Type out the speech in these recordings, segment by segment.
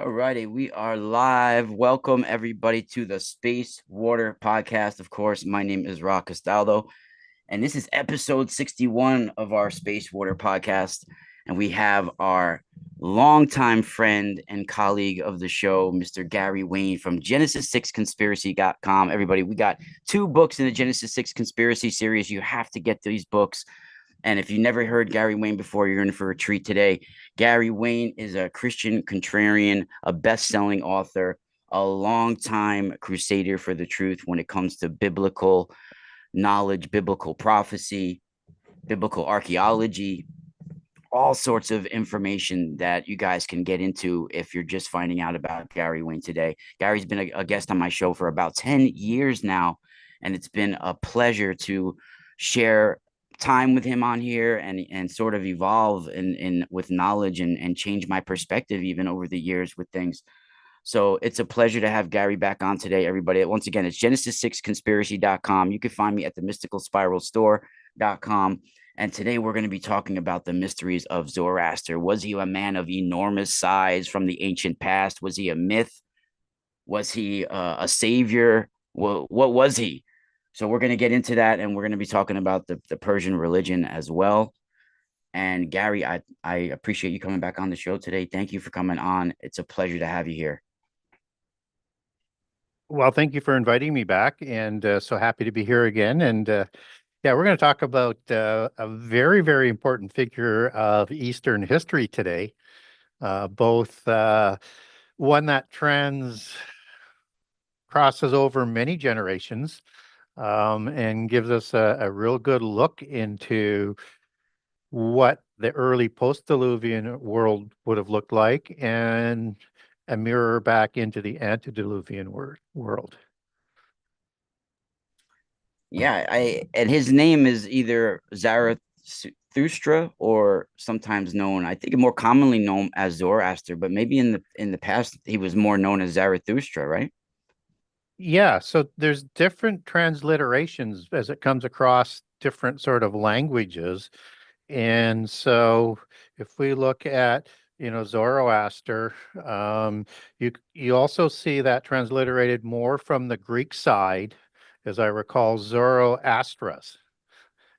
Alrighty, we are live. Welcome everybody to the Space Water Podcast. Of course, my name is Ra Castaldo, and this is episode 61 of our Space Water Podcast. And we have our longtime friend and colleague of the show, Mr. Gary Wayne from Genesis6Conspiracy.com. Everybody, we got 2 books in the Genesis 6 Conspiracy series. You have to get these books. And if you never heard Gary Wayne before, you're in for a treat today. Gary Wayne is a Christian contrarian, a best-selling author, a longtime crusader for the truth when it comes to biblical knowledge, biblical prophecy, biblical archaeology, all sorts of information that you guys can get into if you're just finding out about Gary Wayne today. Gary's been a guest on my show for about 10 years now, and it's been a pleasure to share time with him on here and sort of evolve in with knowledge and change my perspective even over the years with things. So it's a pleasure to have Gary back on today, everybody. Once again, it's Genesis6Conspiracy.com. You can find me at the MysticalSpiralStore.com. And today we're going to be talking about the mysteries of Zoroaster. Was he a man of enormous size from the ancient past? Was he a myth? Was he a savior? What was he? So we're going to get into that, and we're going to be talking about the Persian religion as well. And Gary, I appreciate you coming back on the show today. Thank you for coming on. It's a pleasure to have you here. Well, thank you for inviting me back, and so happy to be here again. And yeah, we're going to talk about a very, very important figure of Eastern history today, both one that crosses over many generations and gives us a real good look into what the early post-Diluvian world would have looked like, and a mirror back into the antediluvian world. Yeah, and his name is either Zarathustra or sometimes known, I think more commonly known as Zoroaster, but maybe in the past he was more known as Zarathustra, right? Yeah, so there's different transliterations as it comes across different sort of languages. And so if we look at, Zoroaster, you also see that transliterated more from the Greek side, as I recall, Zoroastras,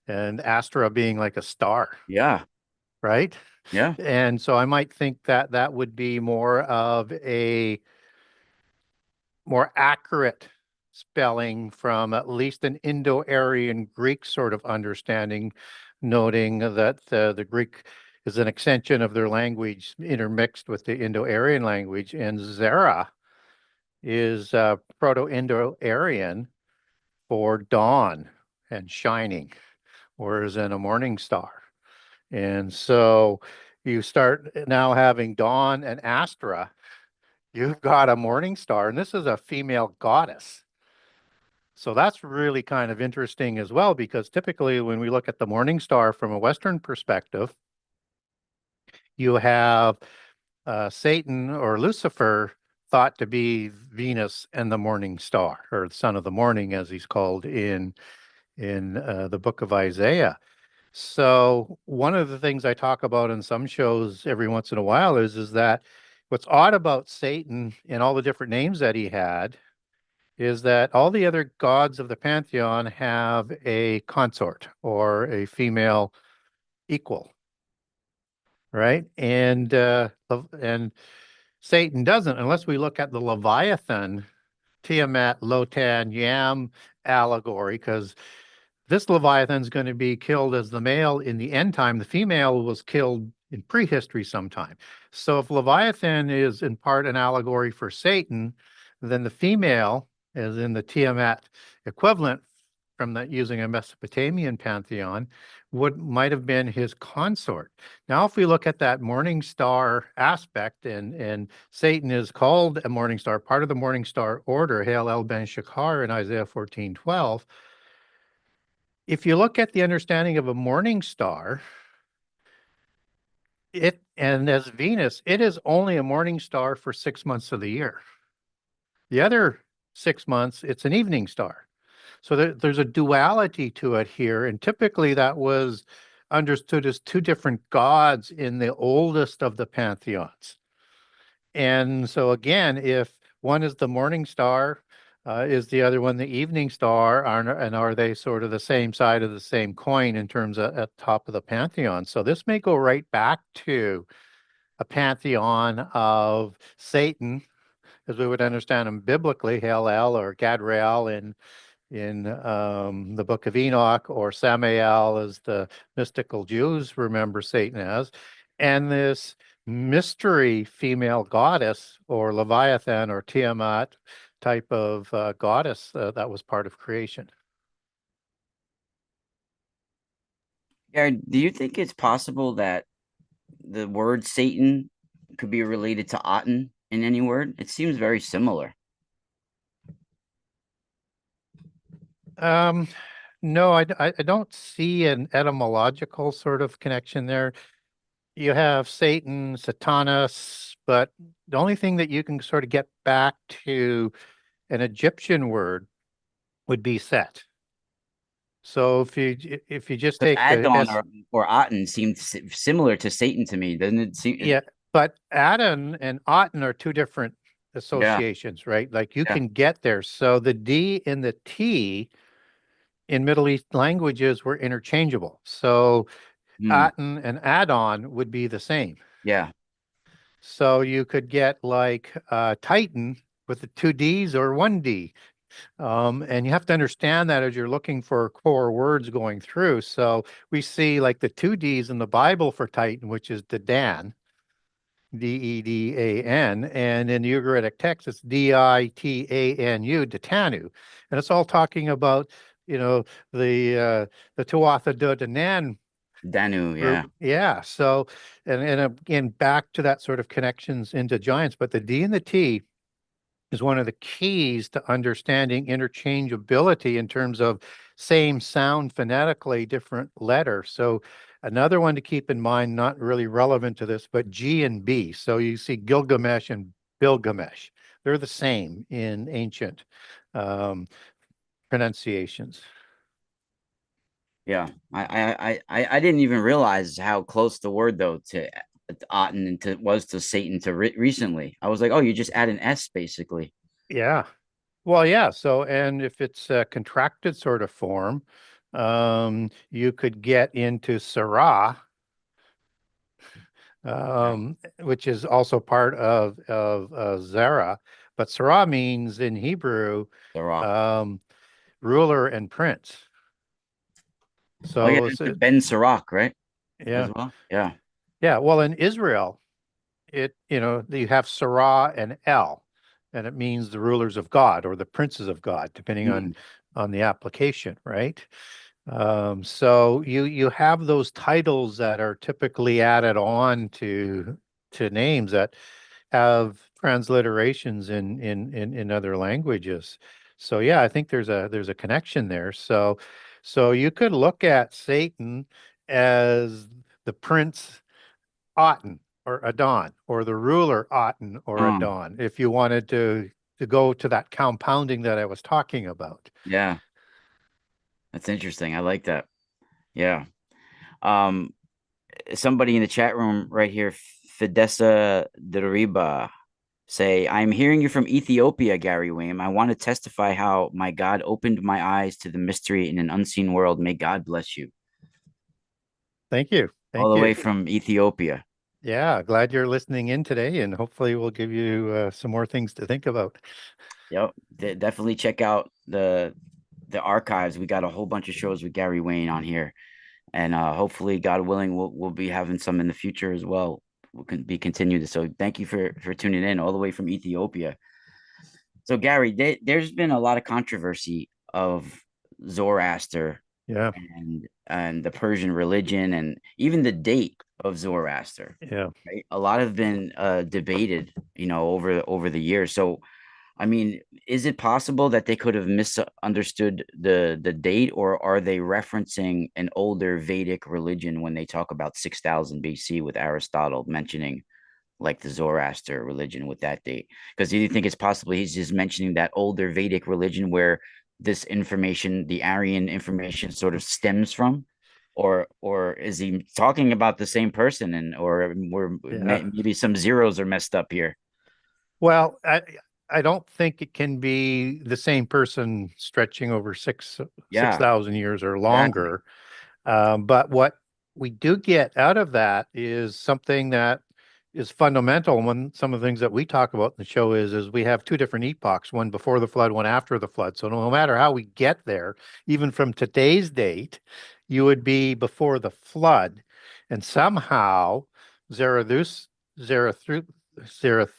and Astra being like a star, Yeah, right? yeah. And so I might think that that would be more of a more accurate spelling from at least an Indo-Aryan Greek sort of understanding, noting that the Greek is an extension of their language intermixed with the Indo-Aryan language, and Zara is Proto-Indo-Aryan for dawn and shining, whereas in a morning star. And so you start now having dawn and Astra. You've got a morning star, and this is a female goddess. So that's really kind of interesting as well, because typically when we look at the morning star from a Western perspective, you have Satan or Lucifer thought to be Venus and the morning star, or the son of the morning, as he's called in the book of Isaiah. So one of the things I talk about in some shows every once in a while is that what's odd about Satan and all the different names that he had is that all the other gods of the pantheon have a consort or a female equal, right? And Satan doesn't, unless we look at the Leviathan, Tiamat, Lotan, Yam allegory, because this Leviathan is going to be killed as the male in the end time. The female was killed in prehistory sometime. So if Leviathan is in part an allegory for Satan, then the female, as in the Tiamat equivalent from that using a Mesopotamian pantheon, might have been his consort. Now, if we look at that morning star aspect, and Satan is called a morning star, part of the morning star order, Hail El Ben Shachar in Isaiah 14:12. If you look at the understanding of a morning star, and as Venus, it is only a morning star for 6 months of the year. The other 6 months, it's an evening star. So there's a duality to it here, and typically that was understood as two different gods in the oldest of the pantheons. And so again, if one is the morning star, is the other one the evening star? And are they sort of the same side of the same coin in terms of at top of the pantheon? So this may go right back to a pantheon of Satan, as we would understand him biblically, Hel or Gadriel in the Book of Enoch, or Samael, as the mystical Jews remember Satan as, and this mystery female goddess, or Leviathan or Tiamat type of goddess that was part of creation. Gary, do you think it's possible that the word Satan could be related to Aten in any word? It seems very similar. Um, no, I don't see an etymological sort of connection there. You have Satan, Satanas, but the only thing that you can sort of get back to an Egyptian word would be Set. So if you just Because take the Adon S, or Aten seems similar to Satan to me, doesn't it? yeah, but Aten and Aten are two different Yeah, associations, right? Like you yeah. can get there. So the D and the T in Middle East languages were interchangeable. So Hmm. Aten and Adon would be the same. Yeah. So you could get like Titan with the two D's or one D. And you have to understand that as you're looking for core words going through. So we see like the two D's in the Bible for Titan, which is Dedan, Dedan, and in the Ugaritic text, it's Ditanu, Ditanu. And it's all talking about, you know, the Tuatha De Danann Danu, yeah. group. Yeah. So, and again, back to that sort of connections into giants, but the D and the T is one of the keys to understanding interchangeability in terms of same sound phonetically, different letter. So another one to keep in mind, not really relevant to this, but G and B. So you see Gilgamesh and Bilgamesh. They're the same in ancient um, pronunciations. Yeah. I didn't even realize how close the word though to Aten and to was to Satan to recently. I was like, oh, you just add an S basically. Yeah. Well, yeah. So, and if it's a contracted sort of form, you could get into Sarah, Yeah. which is also part of Zara. But Sarah means in Hebrew The Ra. um, ruler and prince. Oh yeah, So, there's the Ben Sirach, right? As yeah, well. Yeah. yeah. Well, in Israel, you have Sarah and El, and it means the rulers of God or the princes of God, depending Mm. on the application, right? So you have those titles that are typically added on to names that have transliterations in other languages. So yeah, I think there's a connection there. So you could look at Satan as the prince Aten or Adon, or the ruler Aten or Um, Adon, if you wanted to go to that compounding that I was talking about. yeah, that's interesting. I like that. Yeah. Um, somebody in the chat room right here, Fidessa Deriba, say, I'm hearing you from Ethiopia, Gary Wayne. I want to testify how my God opened my eyes to the mystery in an unseen world. May God bless you. Thank you. All Thank the way you. from Ethiopia. Yeah, glad you're listening in today, and hopefully we'll give you some more things to think about. Yep. Definitely check out the archives. We got a whole bunch of shows with Gary Wayne on here. And hopefully, God willing, we'll be having some in the future as well. We'll be continued. So thank you for tuning in all the way from Ethiopia. So Gary, there's been a lot of controversy of Zoroaster Yeah, and the Persian religion and even the date of Zoroaster. yeah. Right? A lot have been debated, over the years. So I mean, is it possible that they could have misunderstood the date, or are they referencing an older Vedic religion when they talk about 6000 BC with Aristotle mentioning like the Zoroaster religion with that date? Because do you think it's possible he's just mentioning that older Vedic religion where this information, the Aryan information, sort of stems from? Or is he talking about the same person, and or we're Yeah. maybe some zeros are messed up here? Well, I don't think it can be the same person stretching over six Yeah, thousand years or exactly. longer. But what we do get out of that is something that is fundamental. When some of the things that we talk about in the show is we have two different epochs, one before the flood, one after the flood. So no matter how we get there, even from today's date, you would be before the flood, and somehow Zarathustra, Zarath,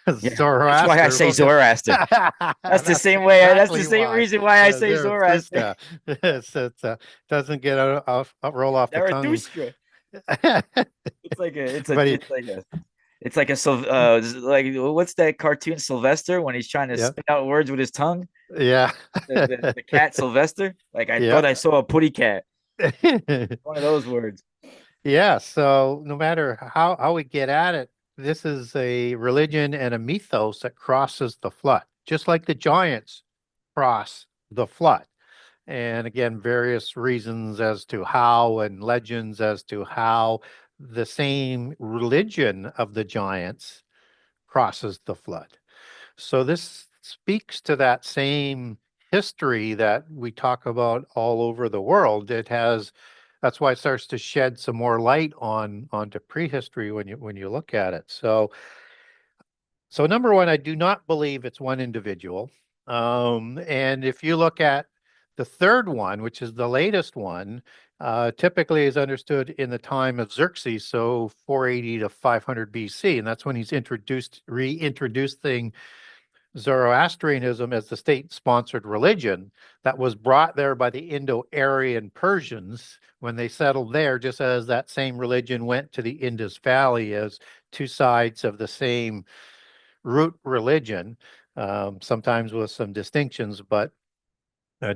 Yeah, that's why I Zoroaster. say Zoroaster. That's the That's same way. That's the exactly same why. reason why I say Zoroaster. Zarathustra. Doesn't get roll off the tongue. Zarathustra. It's like But it's like a like what's that cartoon Sylvester when he's trying to yeah, spit out words with his tongue? yeah, The cat Sylvester. Like I yeah. thought I saw a putty cat. One of those words. Yeah, so no matter how we get at it, this is a religion and a mythos that crosses the flood, just like the giants cross the flood. And again, various reasons as to how and legends as to how the same religion of the giants crosses the flood. So this speaks to that same history that we talk about all over the world. That's why it starts to shed some more light onto prehistory when you look at it. So number one, I do not believe it's one individual. And if you look at the third one, which is the latest one, typically is understood in the time of Xerxes, so 480 to 500 BC, and that's when he's reintroducing Zoroastrianism as the state-sponsored religion that was brought there by the Indo-Aryan Persians when they settled there, just as that same religion went to the Indus Valley as two sides of the same root religion, sometimes with some distinctions, but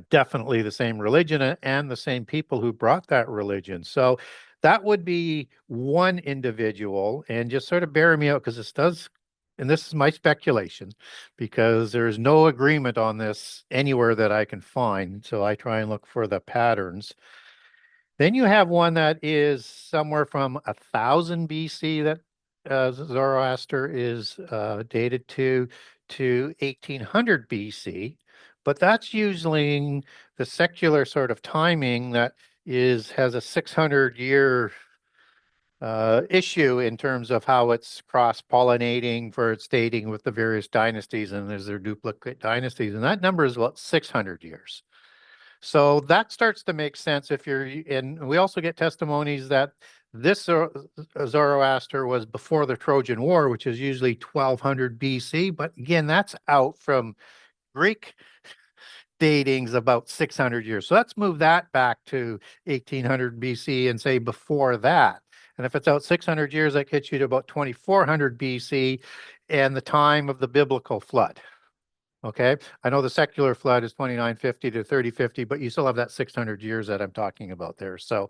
definitely the same religion and the same people who brought that religion. So that would be one individual, and just sort of bear me out because this does, and this is my speculation, because there's no agreement on this anywhere that I can find. So I try and look for the patterns. Then you have one that is somewhere from 1000 BC that Zoroaster is dated to 1800 BC, but that's using the secular sort of timing that has a 600-year issue in terms of how it's cross-pollinating for its dating with the various dynasties, and there's their duplicate dynasties, and that number is about 600 years. So that starts to make sense if and we also get testimonies that this Zoroaster was before the Trojan War, which is usually 1200 BC. But again, that's out from Greek datings about 600 years. So let's move that back to 1800 BC and say before that. And if it's out 600 years, that gets you to about 2400 BC and the time of the biblical flood. Okay, I know the secular flood is 2950 to 3050, but you still have that 600 years that I'm talking about there. So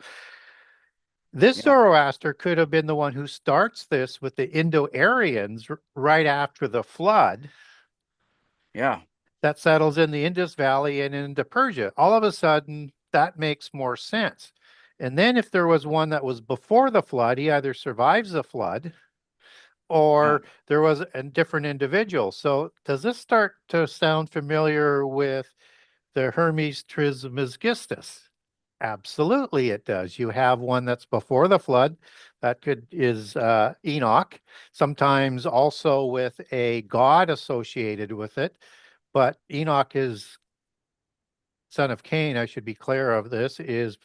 this Yeah, Zoroaster could have been the one who starts this with the Indo-Aryans right after the flood yeah, that settles in the Indus Valley and into Persia. All of a sudden, that makes more sense. And then if there was one that was before the flood, he either survives the flood yeah, or there was a different individual. So does this start to sound familiar with the Hermes Trismegistus? Absolutely, it does. You have one that's before the flood. That is Enoch, sometimes also with a god associated with it. But Enoch is son of Cain, I should be clear of this, is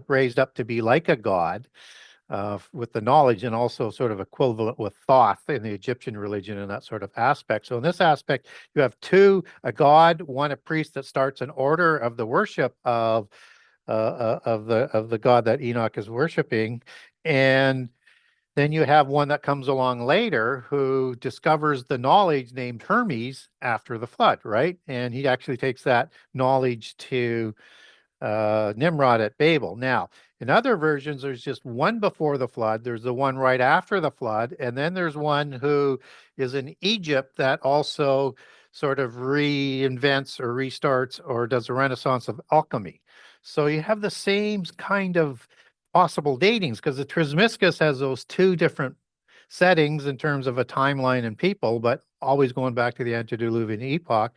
raised up to be like a god with the knowledge and also sort of equivalent with Thoth in the Egyptian religion and that sort of aspect. So in this aspect, you have two, a god, one a priest that starts an order of the worship of the god that Enoch is worshiping, and then you have one that comes along later who discovers the knowledge named Hermes after the flood, right? And he actually takes that knowledge to Nimrod at Babel. Now, in other versions, there's just one before the flood, there's the one right after the flood, and then there's one who is in Egypt that also sort of reinvents or restarts or does a renaissance of alchemy. So you have the same kind of possible datings because the Trismegistus has those two different settings in terms of a timeline and people, but always going back to the antediluvian epoch,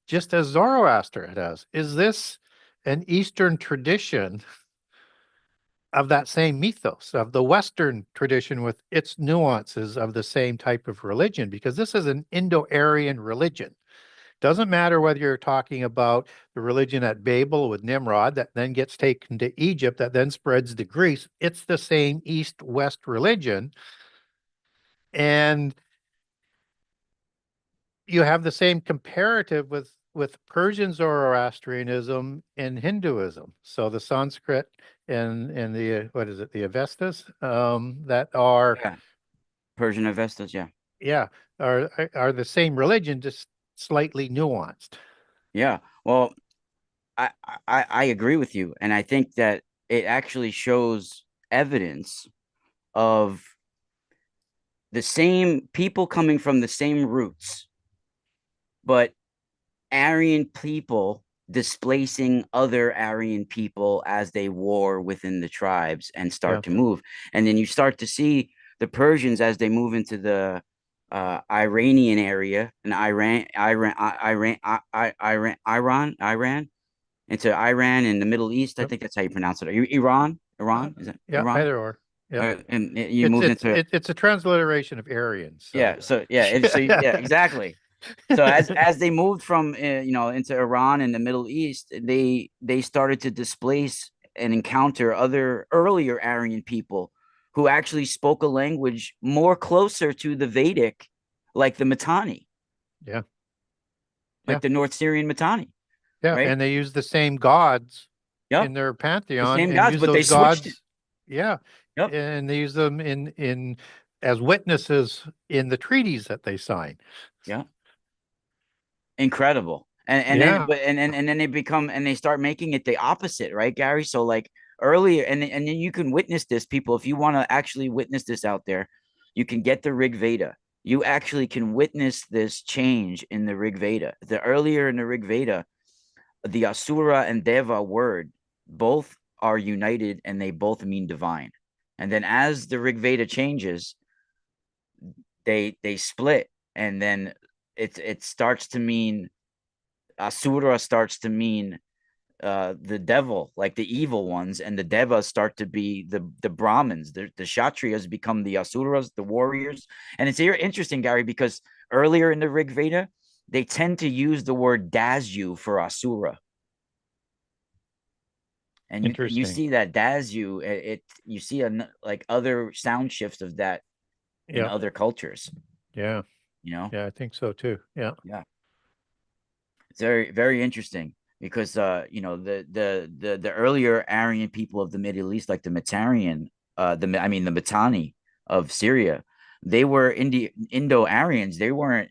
just as Zoroaster does. Is this an Eastern tradition of that same mythos, of the Western tradition with its nuances of the same type of religion? Because this is an Indo-Aryan religion. Doesn't matter whether you're talking about the religion at Babel with Nimrod that then gets taken to Egypt, that then spreads to Greece. It's the same East-West religion. And you have the same comparative with Persian Zoroastrianism and Hinduism. So the Sanskrit and the, what is it, the Avestas, that are, Yeah. Persian Avestas, yeah. yeah, are the same religion, just slightly nuanced. Yeah. Well, I agree with you. And I think that it actually shows evidence of the same people coming from the same roots, but Aryan people displacing other Aryan people as they war within the tribes and Yeah, start to move. And then you start to see the Persians as they move into the Iranian area and Iran, into Iran and the Middle East. I yep, think that's how you pronounce it. Iran, is it yeah, Iran? either or. Yeah. And you moved into It's a transliteration of Aryan. So yeah. So yeah, yeah, exactly. So as they moved from into Iran and the Middle East, they started to displace and encounter other earlier Aryan people who actually spoke a language more closer to the Vedic, like the Mitanni, yeah, yeah, like the North Syrian Mitanni, yeah, right? and they use the same gods Yep, in their the pantheon same and gods, use but they those switched it. gods, yeah, Yep, and they use them in as witnesses in the treaties that they sign. yeah, incredible. Yeah, And then they become and they start making it the opposite, right, Gary? So like earlier, and then you can witness this, people, if you want to actually witness this out there, you can get the Rig Veda. You actually can witness this change in the Rig Veda. The earlier in the Rig Veda, the Asura and Deva word both are united and they both mean divine. And then as the Rig Veda changes, they split, and then it starts to mean Asura starts to mean the devil, like the evil ones, and the Devas start to be the Brahmins. The Kshatriyas become the Asuras, the warriors. And it's here interesting, Gary, because earlier in the Rig Veda, they tend to use the word Dasu for Asura. And you interesting. see that Dasu, you see like other sound shifts of that in Yeah, other cultures, yeah, you know? yeah, I think so too. Yeah, Yeah. It's very, very interesting because the earlier Aryan people of the Middle East, like the Metarian, the Mitanni of Syria, they were Indo-Aryans. They weren't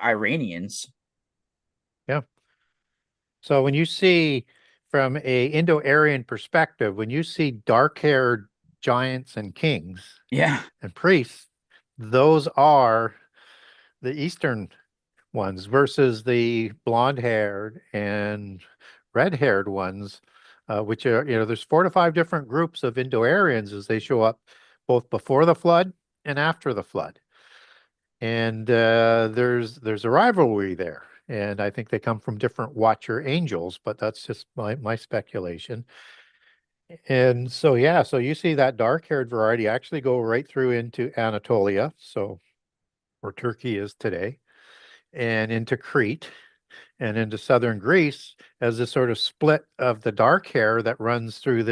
Iranians. yeah. So when you see from a Indo-Aryan perspective, when you see dark-haired giants and kings Yeah, and priests, those are the Eastern ones versus the blonde-haired and red-haired ones, which are, there's 4 to 5 different groups of Indo-Aryans as they show up both before the flood and after the flood. And there's a rivalry there. And I think they come from different watcher angels, but that's just my speculation. And so, yeah, so you see that dark-haired variety actually go right through into Anatolia, so where Turkey is today, and into Crete and into southern Greece as this sort of split of the dark hair that runs through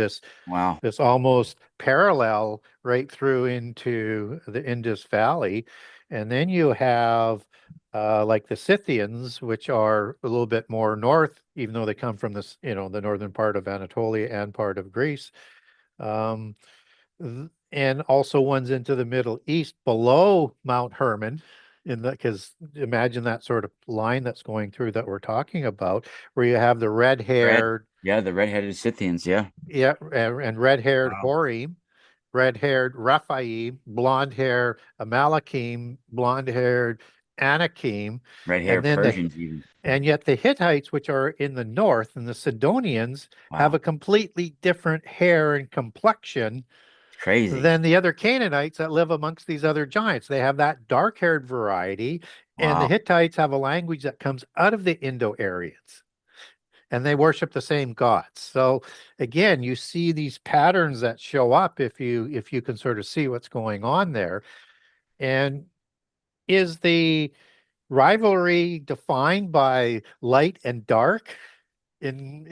wow, this almost parallel right through into the Indus Valley. And then you have like the Scythians, which are a little bit more north, even though they come from this, the northern part of Anatolia and part of Greece. Um, and also ones into the Middle East below Mount Hermon, in the because imagine that sort of line that's going through that we're talking about, where you have the red, red-haired, yeah, the red-headed Scythians, yeah, yeah, and red-haired wow, Horim, red-haired Rephaim, blonde-haired Amalekim, blonde-haired Anakim, and red-haired then Persians even, and yet the Hittites, which are in the north, and the Sidonians have wow, a completely different hair and complexion Crazy. than the other Canaanites that live amongst these other giants. They have that dark-haired variety, and the Wow. Hittites have a language that comes out of the Indo-Aryans, and they worship the same gods. So again, you see these patterns that show up if you can sort of see what's going on there. And is the rivalry defined by light and dark? And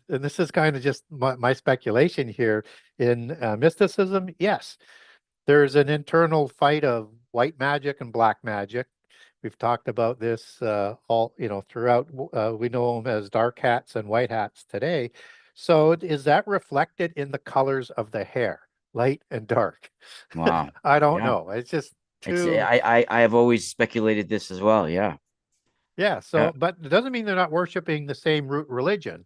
this is kind of just my speculation here. In mysticism, yes, there's an internal fight of white magic and black magic. We've talked about this all, throughout. We know them as dark hats and white hats today. So is that reflected in the colors of the hair, light and dark? Wow. I don't Yeah. know. It's just It's too, I have always speculated this as well. Yeah. yeah. Yeah. So, but it doesn't mean they're not worshiping the same root religion.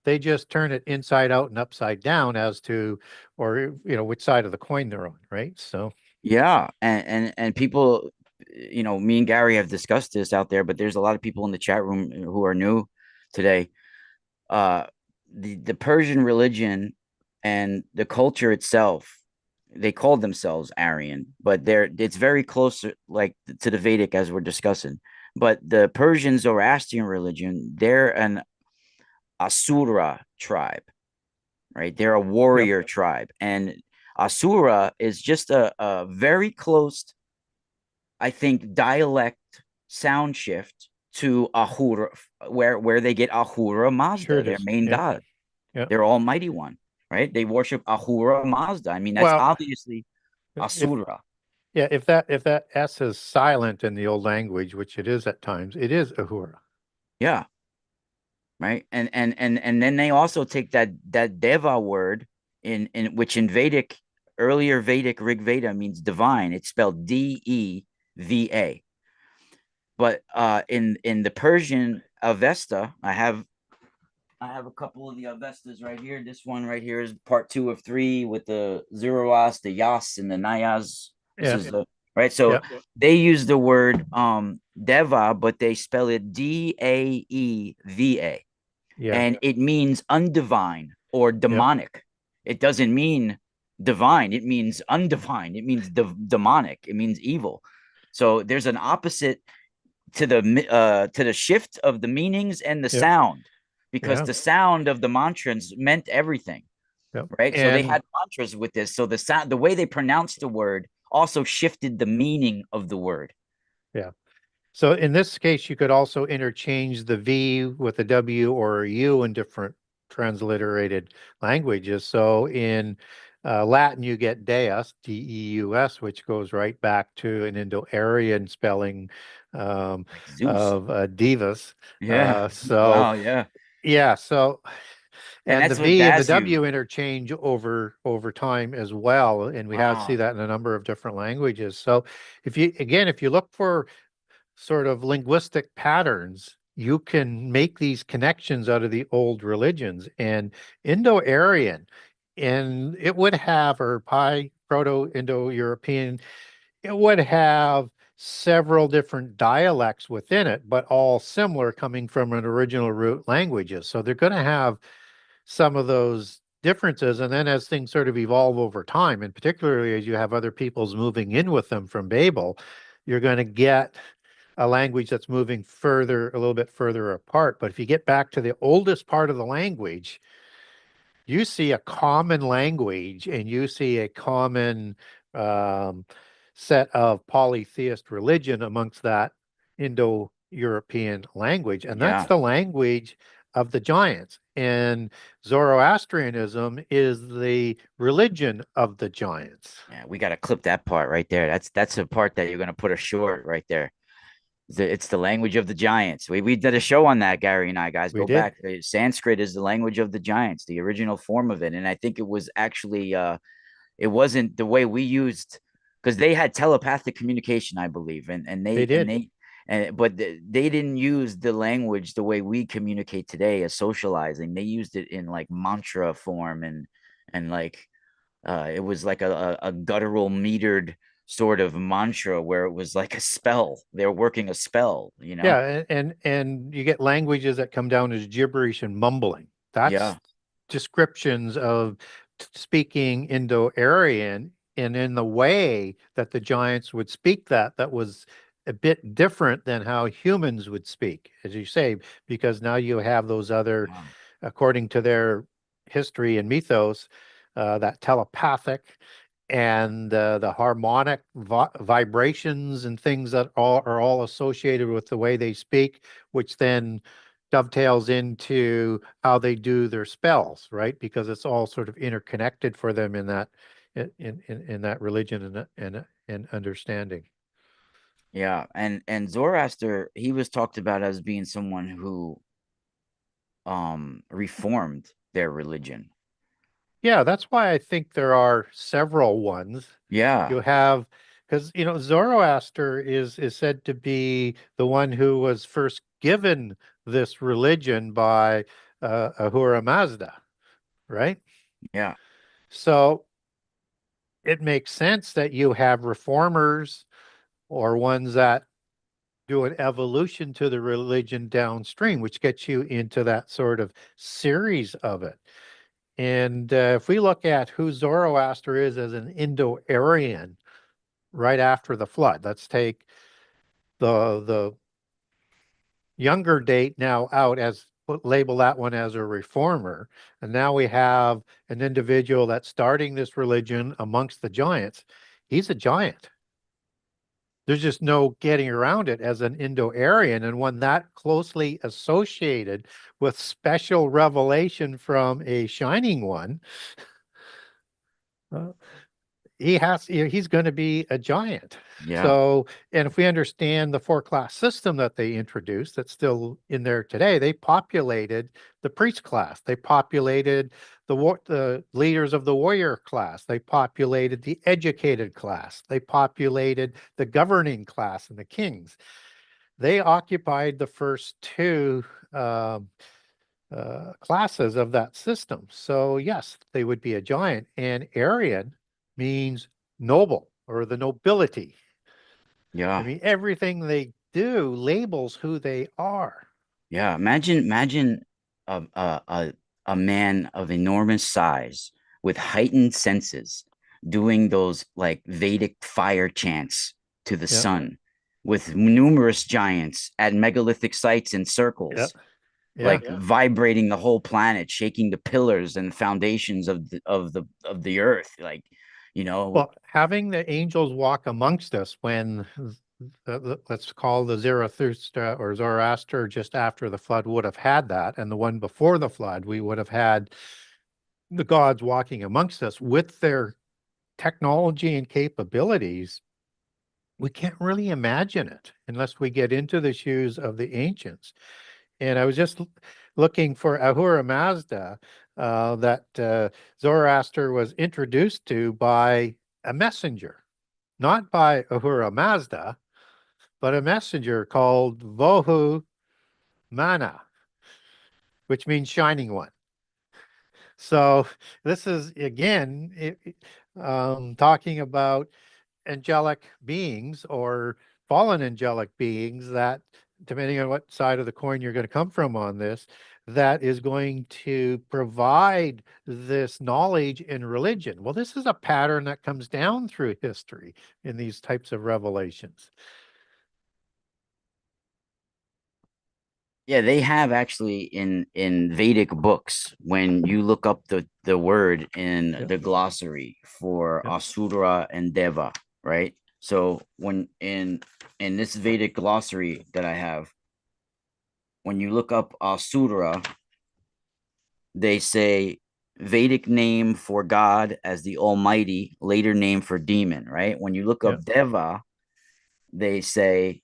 They just turn it inside out and upside down as to, or, which side of the coin they're on, right? So, Yeah. And people, me and Gary have discussed this out there, but there's a lot of people in the chat room who are new today. Uh the Persian religion and the culture itself, they called themselves Aryan, but it's very close like to the Vedic as we're discussing. But the Persian Zoroastrian religion, they're an Asura tribe, right? They're a yep, warrior tribe. And Asura is just a very close, I think, dialect sound shift to Ahura, where they get Ahura sure Mazda, it their is. main Yeah, god, yeah. their almighty one, right? They worship Ahura Mazda. I mean, that's Well, obviously if Asura. yeah, if that S is silent in the old language, which it is at times, it is Ahura. Yeah, right. And then they also take that Deva word in which in Vedic, earlier Vedic Rig Veda means divine. It's spelled Deva. But in the Persian Avesta, I have a couple of the Avestas right here. This one right here is part 2 of 3 with the Zoroaster, the Yas, and the Nayas. This Yeah, is the right. So yeah, they use the word Deva, but they spell it Daeva, yeah, and it means undivine or yeah, demonic. It doesn't mean divine. It means undivine. It means demonic. It means evil. So there's an opposite to the shift of the meanings and the yeah, sound, because yeah, the sound of the mantras meant everything, yeah. right? So they And had mantras with this, so the sound, the way they pronounced the word also shifted the meaning of the word. yeah. So in this case, you could also interchange the V with a W or a U in different transliterated languages. So in Latin, you get Deus, Deus, which goes right back to an Indo-Aryan spelling Like Zeus. of Divas. Yeah. So Wow. Yeah. yeah, so And and the that's what V and the Dazu. W interchange over time as well, and we have see Wow. that in a number of different languages. So if you look for sort of linguistic patterns, you can make these connections out of the old religions. And Indo-Aryan, and it would have, or Pi Proto-Indo-European, it would have several different dialects within it, but all similar coming from an original root languages. So they're going to have some of those differences. And then as things sort of evolve over time, and particularly as you have other peoples moving in with them from Babel, you're going to get a language that's moving further, a little bit further apart. But if you get back to the oldest part of the language, you see a common language and you see a common um, set of polytheist religion amongst that Indo-European language. And that's Yeah. the language of the giants. And Zoroastrianism is the religion of the giants. Yeah. We got to clip that part right there. That's a part that you're going to put a short right there. It's the language of the giants. We did a show on that, Gary and I, guys. We Go did. back. Sanskrit is the language of the giants, the original form of it. And I think it was actually it wasn't the way we used, because they had telepathic communication, I believe. And They they and did. they and but they didn't use the language the way we communicate today as socializing. They used it in like mantra form, and like it was like a guttural metered sort of mantra where it was like a spell. They're working a spell. Yeah, and you get languages that come down as gibberish and mumbling. That's Yeah. descriptions of speaking Indo-Aryan, and in the way that the giants would speak that was a bit different than how humans would speak, as you say, because now you have those other, Yeah. according to their history and mythos, that telepathic and the harmonic vibrations and things that are all associated with the way they speak, which then dovetails into how they do their spells, right? Because it's all sort of interconnected for them in that in that religion and understanding. Yeah, and Zoroaster, he was talked about as being someone who reformed their religion. Yeah, that's why I think there are several ones. Yeah, You have, because Zoroaster is said to be the one who was first given this religion by Ahura Mazda, right? yeah, So it makes sense that you have reformers or ones that do an evolution to the religion downstream, which gets you into that sort of series of it. And if we look at who Zoroaster is as an Indo-Aryan right after the flood, let's take the younger date now out as label that one as a reformer. And now we have an individual that's starting this religion amongst the giants. He's a giant. There's just no getting around it as an Indo-Aryan and one that closely associated with special revelation from a shining one. Uh, he's going to be a giant. yeah, So, and if we understand the four-class system that they introduced, that's still in there today, they populated the priest class. They populated the leaders of the warrior class. They populated the educated class. They populated the governing class and the kings. They occupied the first two classes of that system. So yes, they would be a giant. And Aryan means noble or the nobility. I yeah, mean, everything they do labels who they are. yeah. Imagine a a man of enormous size with heightened senses doing those like Vedic fire chants to the Yeah, sun with numerous giants at megalithic sites in yeah, circles, yeah. like vibrating the whole planet, shaking the pillars and foundations of the earth. Like, you know, Well, having the angels walk amongst us when let's call the Zarathustra or Zoroaster just after the flood would have had that, and the one before the flood, we would have had the gods walking amongst us with their technology and capabilities. We can't really imagine it unless we get into the shoes of the ancients. And I was just looking for Ahura Mazda, that Zoroaster was introduced to by a messenger, not by Ahura Mazda, but a messenger called Vohu Mana, which means shining one. So this is again talking about angelic beings or fallen angelic beings that, depending on what side of the coin you're going to come from on this, that is going to provide this knowledge in religion. Well, this is a pattern that comes down through history in these types of revelations. yeah, they have actually in Vedic books when you look up the word in Yep, the glossary for yep, Asura and Deva, right? So when in this Vedic glossary that I have, when you look up Asura, they say Vedic name for God as the Almighty, later name for demon, right? When you look yep, up Deva, they say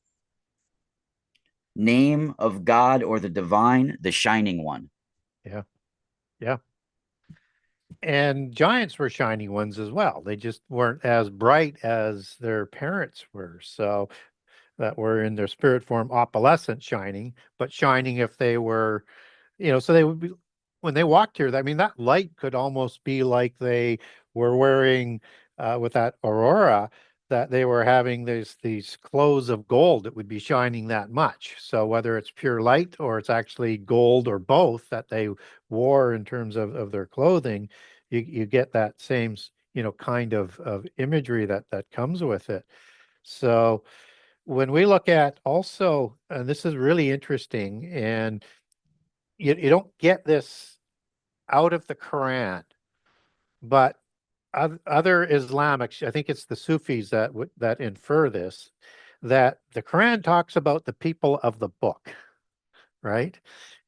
name of God or the divine, the shining one. yeah, yeah. And giants were shining ones as well. They just weren't as bright as their parents were. So that were in their spirit form opalescent shining, but shining if they were, so they would be, when they walked here, I mean, that light could almost be like they were wearing with that aurora, that they were having these clothes of gold that would be shining that much. So whether it's pure light or it's actually gold or both that they wore in terms of their clothing, you get that same, kind of imagery that comes with it. So when we look at also, and this is really interesting, and you don't get this out of the Quran, but other Islamics, I think it's the Sufis that infer this, that the Quran talks about the people of the book, right?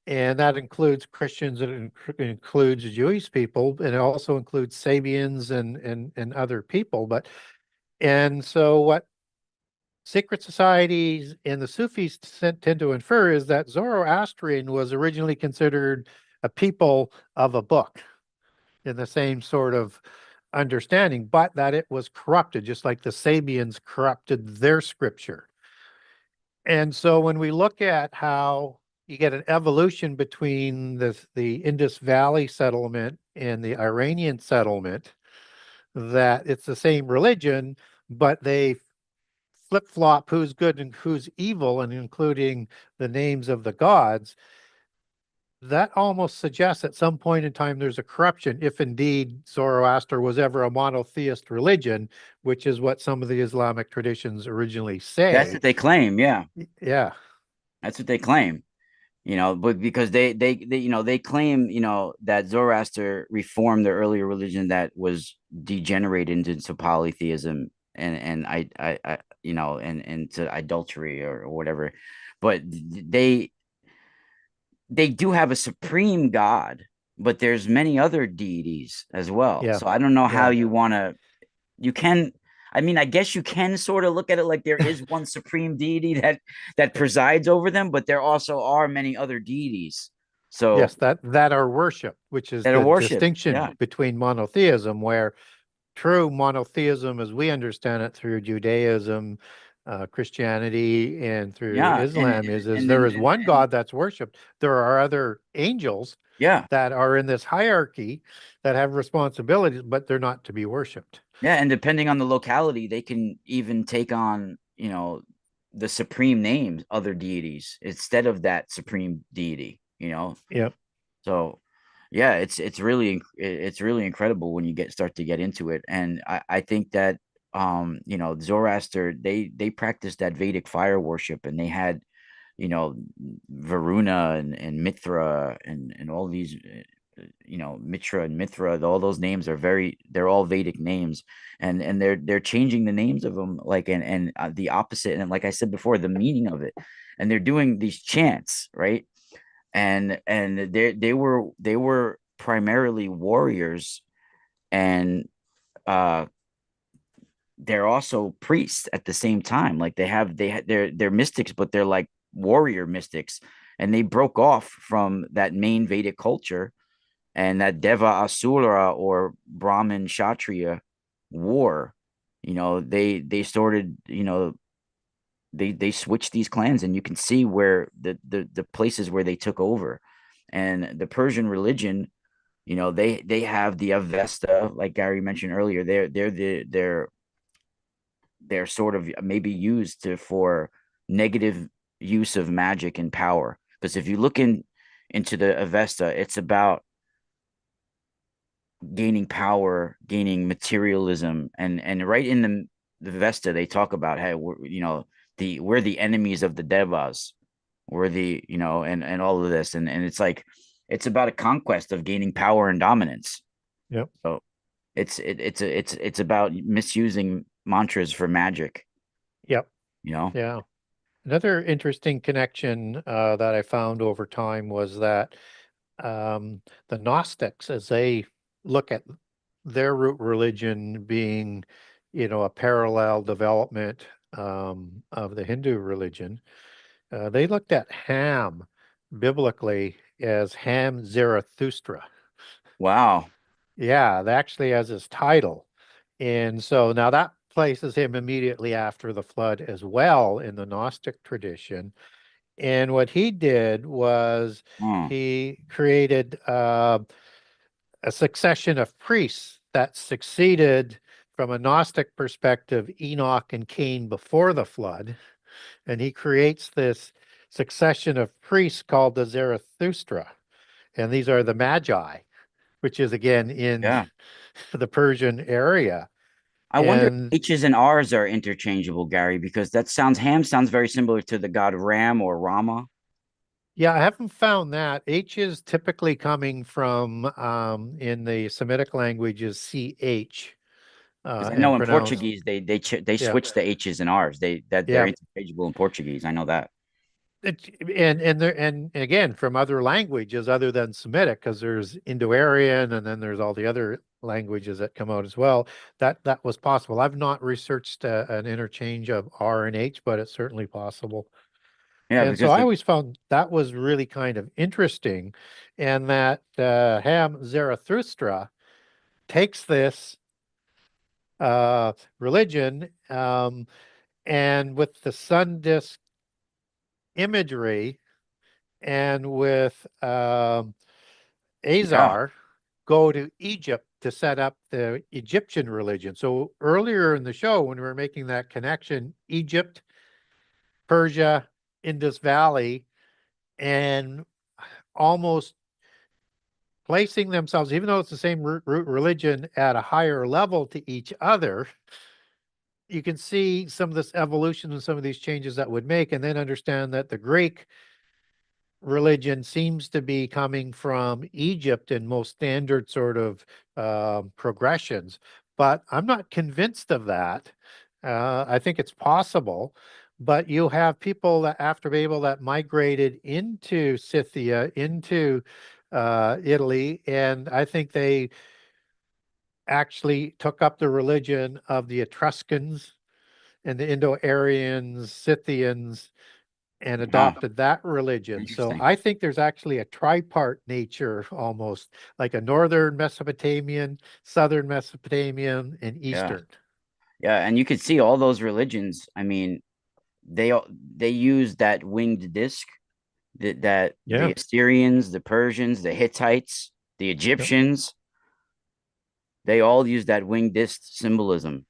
And that includes Christians, it includes Jewish people, and it also includes Sabians and other people. And so what secret societies and the Sufis tend to infer is that Zoroastrian was originally considered a people of a book in the same sort of understanding, but that it was corrupted, just like the Sabians corrupted their scripture. And so when we look at how you get an evolution between the Indus Valley settlement and the Iranian settlement, that it's the same religion, but they flip-flop who's good and who's evil, and including the names of the gods, that almost suggests at some point in time there's a corruption, if indeed Zoroaster was ever a monotheist religion, which is what some of the Islamic traditions originally That's say. what they claim. Yeah, Yeah, that's what they claim. But because they claim, that Zoroaster reformed the earlier religion that was degenerated into polytheism and to adultery or whatever. But they do have a supreme God, but there's many other deities as well. yeah, So I don't know how yeah. you can, I mean, I guess you can sort of look at it like there is one supreme deity that presides over them, but there also are many other deities. So Yes, that are worship, which is that are the worshipped. distinction Yeah. between monotheism, where true monotheism, as we understand it through Judaism, Christianity, and through Yeah. And Islam, is and there then is one and God that's worshipped. There are other angels yeah. that are in this hierarchy that have responsibilities, but they're not to be worshipped. Yeah, and depending on the locality, they can even take on, the supreme names, other deities, instead of that supreme deity. Yep. So, yeah, it's really incredible when you start to get into it, and I think that Zoroaster, they practiced that Vedic fire worship, and they had you know Varuna and Mithra and all these Mitra and Mithra, all those names they're all Vedic names, and they're changing the names of them, like, and the opposite, and like I said before, the meaning of it, and they're doing these chants, right? And they were primarily warriors, and uh they're also priests at the same time. Like they're mystics, but they're like warrior mystics, and they broke off from that main Vedic culture and that Deva Asura or Brahmin Kshatriya war. They started, they switched these clans, and you can see where the places where they took over. And the Persian religion, they have the Avesta, like Gary mentioned earlier. They're sort of maybe used for negative use of magic and power. Because if you look into the Avesta, it's about gaining power, gaining materialism, and right in the Vesta, they talk about, hey, we're the enemies of the Devas, we're and all of this, and it's like it's about a conquest of gaining power and dominance. Yep. So it's about misusing mantras for magic. Yep. You know, Yeah. Another interesting connection that I found over time was that the Gnostics, as they look at their root religion being, a parallel development of the Hindu religion, they looked at Ham biblically as Ham Zarathustra. wow. Yeah, that actually has his title. And so now that places him immediately after the flood as well in the Gnostic tradition. And what he did was Hmm. he created a succession of priests that succeeded, from a Gnostic perspective, Enoch and Cain before the flood. And he creates this succession of priests called the Zarathustra. And these are the Magi. which is again in Yeah. the Persian area. I wonder if And H's and R's are interchangeable, Gary, because Ham sounds very similar to the god Ram or Rama. yeah, I haven't found that. H is typically coming from in the Semitic languages CH Because I know and in pronounced. Portuguese they Yeah, switch the H's and R's. They're yeah. interchangeable in Portuguese. I know that. And again from other languages other than Semitic, because there's Indo-Aryan and then there's all the other languages that come out as well. That was possible. I've not researched an interchange of R and H, but it's certainly possible. Yeah, And so because I always found that was really kind of interesting, and that Ham Zarathustra takes this religion and with the sun disk imagery and with yeah, Azar go to Egypt to set up the Egyptian religion. So earlier in the show, when we were making that connection, Egypt, Persia, Indus Valley, and almost placing themselves, even though it's the same root religion, at a higher level to each other, you can see some of this evolution and some of these changes that would make, and then understand that the Greek religion seems to be coming from Egypt in most standard sort of progressions. But I'm not convinced of that. I think it's possible, but you have people that after Babel that migrated into Scythia, into Italy, and I think they actually took up the religion of the Etruscans and the Indo-Aryans, Scythians, and yeah, adopted that religion. So interesting. I think there's actually a tripart nature almost, like a northern Mesopotamian, southern Mesopotamian, and Yeah, eastern. yeah, and you could see all those religions. I mean, they use that winged disc that Yeah. the Assyrians, the Persians, the Hittites, the Yep. Egyptians, they all use that winged disc symbolism.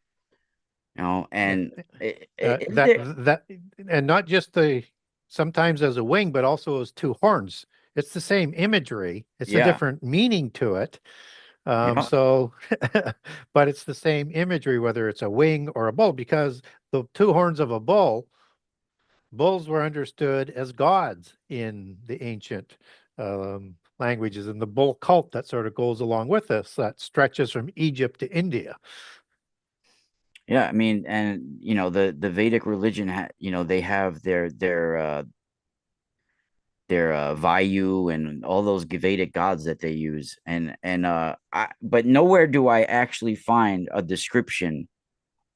Yeah. And is That there? that and not just the sometimes as a wing, but also as two horns. It's the same imagery. It's a Yeah, different meaning to it. yeah, So, but it's the same imagery, whether it's a wing or a bull, because the two horns of a bull, bulls were understood as gods in the ancient languages, and the bull cult that sort of goes along with this, that stretches from Egypt to India. yeah. I mean, and the Vedic religion, they have their Vayu and all those Vedic gods that they use, but nowhere do I actually find a description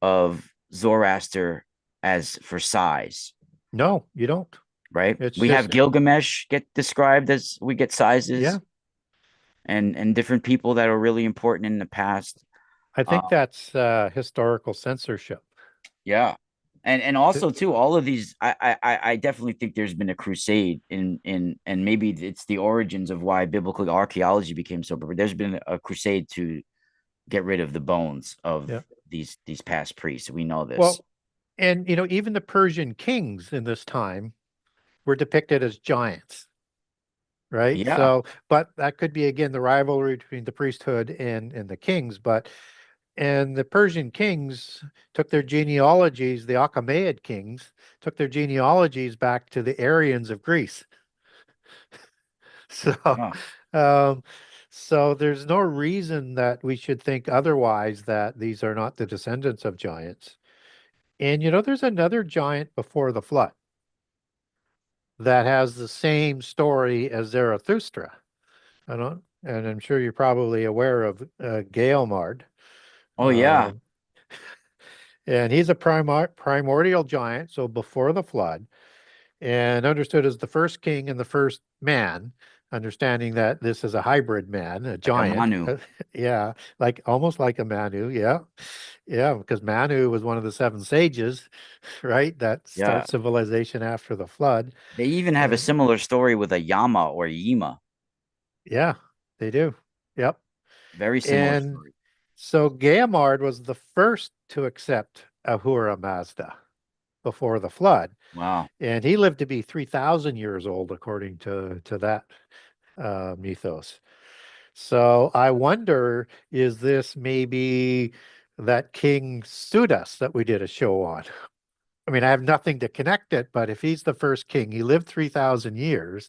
of Zoroaster as for size, No, you don't. right? It's We have just, Gilgamesh get described as we get yeah, sizes and different people that are really important in the past. I Uh, think that's historical censorship. yeah. And also too, all of these, I definitely think there's been a crusade and maybe it's the origins of why biblical archaeology became so. But there's been a crusade to get rid of the bones of Yeah. these past priests. We know this. Well, and even the Persian kings in this time were depicted as giants, right? Yeah, So, but that could be again the rivalry between the priesthood and the kings. But and the Persian kings took their genealogies, the Achaemenid kings took their genealogies back to the Aryans of Greece. So, yeah, um, so there's no reason that we should think otherwise, that these are not the descendants of giants. And there's another giant before the flood that has the same story as Zarathustra. I don't, and I'm sure you're probably aware of Gaelmard. oh yeah, Um, and he's a primordial giant, so before the flood, and understood as the first king and the first man, understanding that this is a hybrid man, a like a giant. Manu. Yeah, like almost like a Manu. Yeah. Yeah, because Manu was one of the seven sages, right? That Yeah, start civilization after the flood. they even have a And similar story with a Yama or Yima. yeah, they do. Yep. Very similar And story. so Gaimard was the first to accept Ahura Mazda before the flood. Wow. And he lived to be 3,000 years old, according to that mythos. So I wonder, is this maybe that King Sudas that we did a show on? I mean, I have nothing to connect it, but if he's the first king, he lived 3,000 years,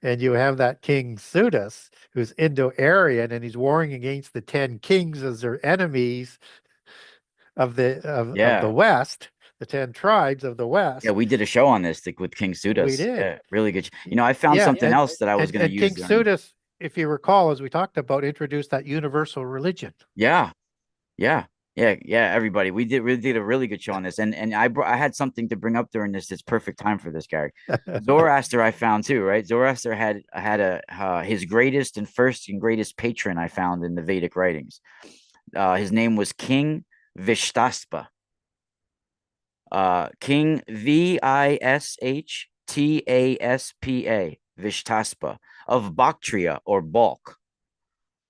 and you have that King Sudas who's Indo-Aryan and he's warring against the 10 kings as their enemies of the Yeah. West, the 10 tribes of the Yeah, West. we did a show on this with King We Sudas. did. Yeah, really good. I found Yeah, something else that I was going to and King use on. Sudas, if you recall, as we talked about, introduced that universal religion. Yeah, yeah, yeah. Everybody, we did a really good show on this, and I had something to bring up during this. It's perfect time for this, Gary. Zoroaster, I found too, right? Zoroaster had a his greatest and first and greatest patron I found in the Vedic writings. His name was King Vishtaspa. King Vistaspa, Vishtaspa of Bactria or Balk,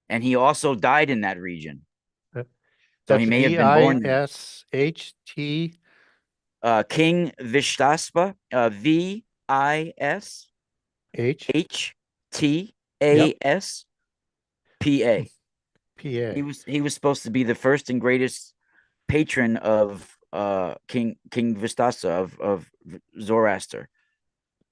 and he also died in that region. So he That's may have been born there. Visht. King Vishtaspa, Yep, Vistaspa. He PA. was supposed to be the first and greatest patron of King Vistasa of Zoroaster.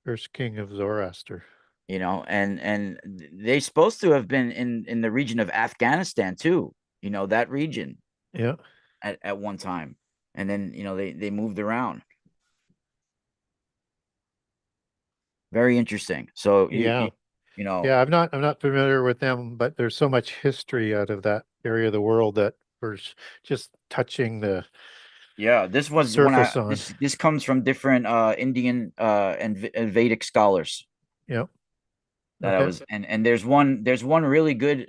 First king of Zoroaster. And they're supposed to have been in the region of Afghanistan too, that region Yeah, at one time. And then, they moved around. Very interesting. So yeah. you know, Yeah, I'm not familiar with them, but there's so much history out of that area of the world that we're just touching the yeah, this was when I surface on. this comes from different Indian and Vedic scholars Yeah. that I Okay. was and there's one really good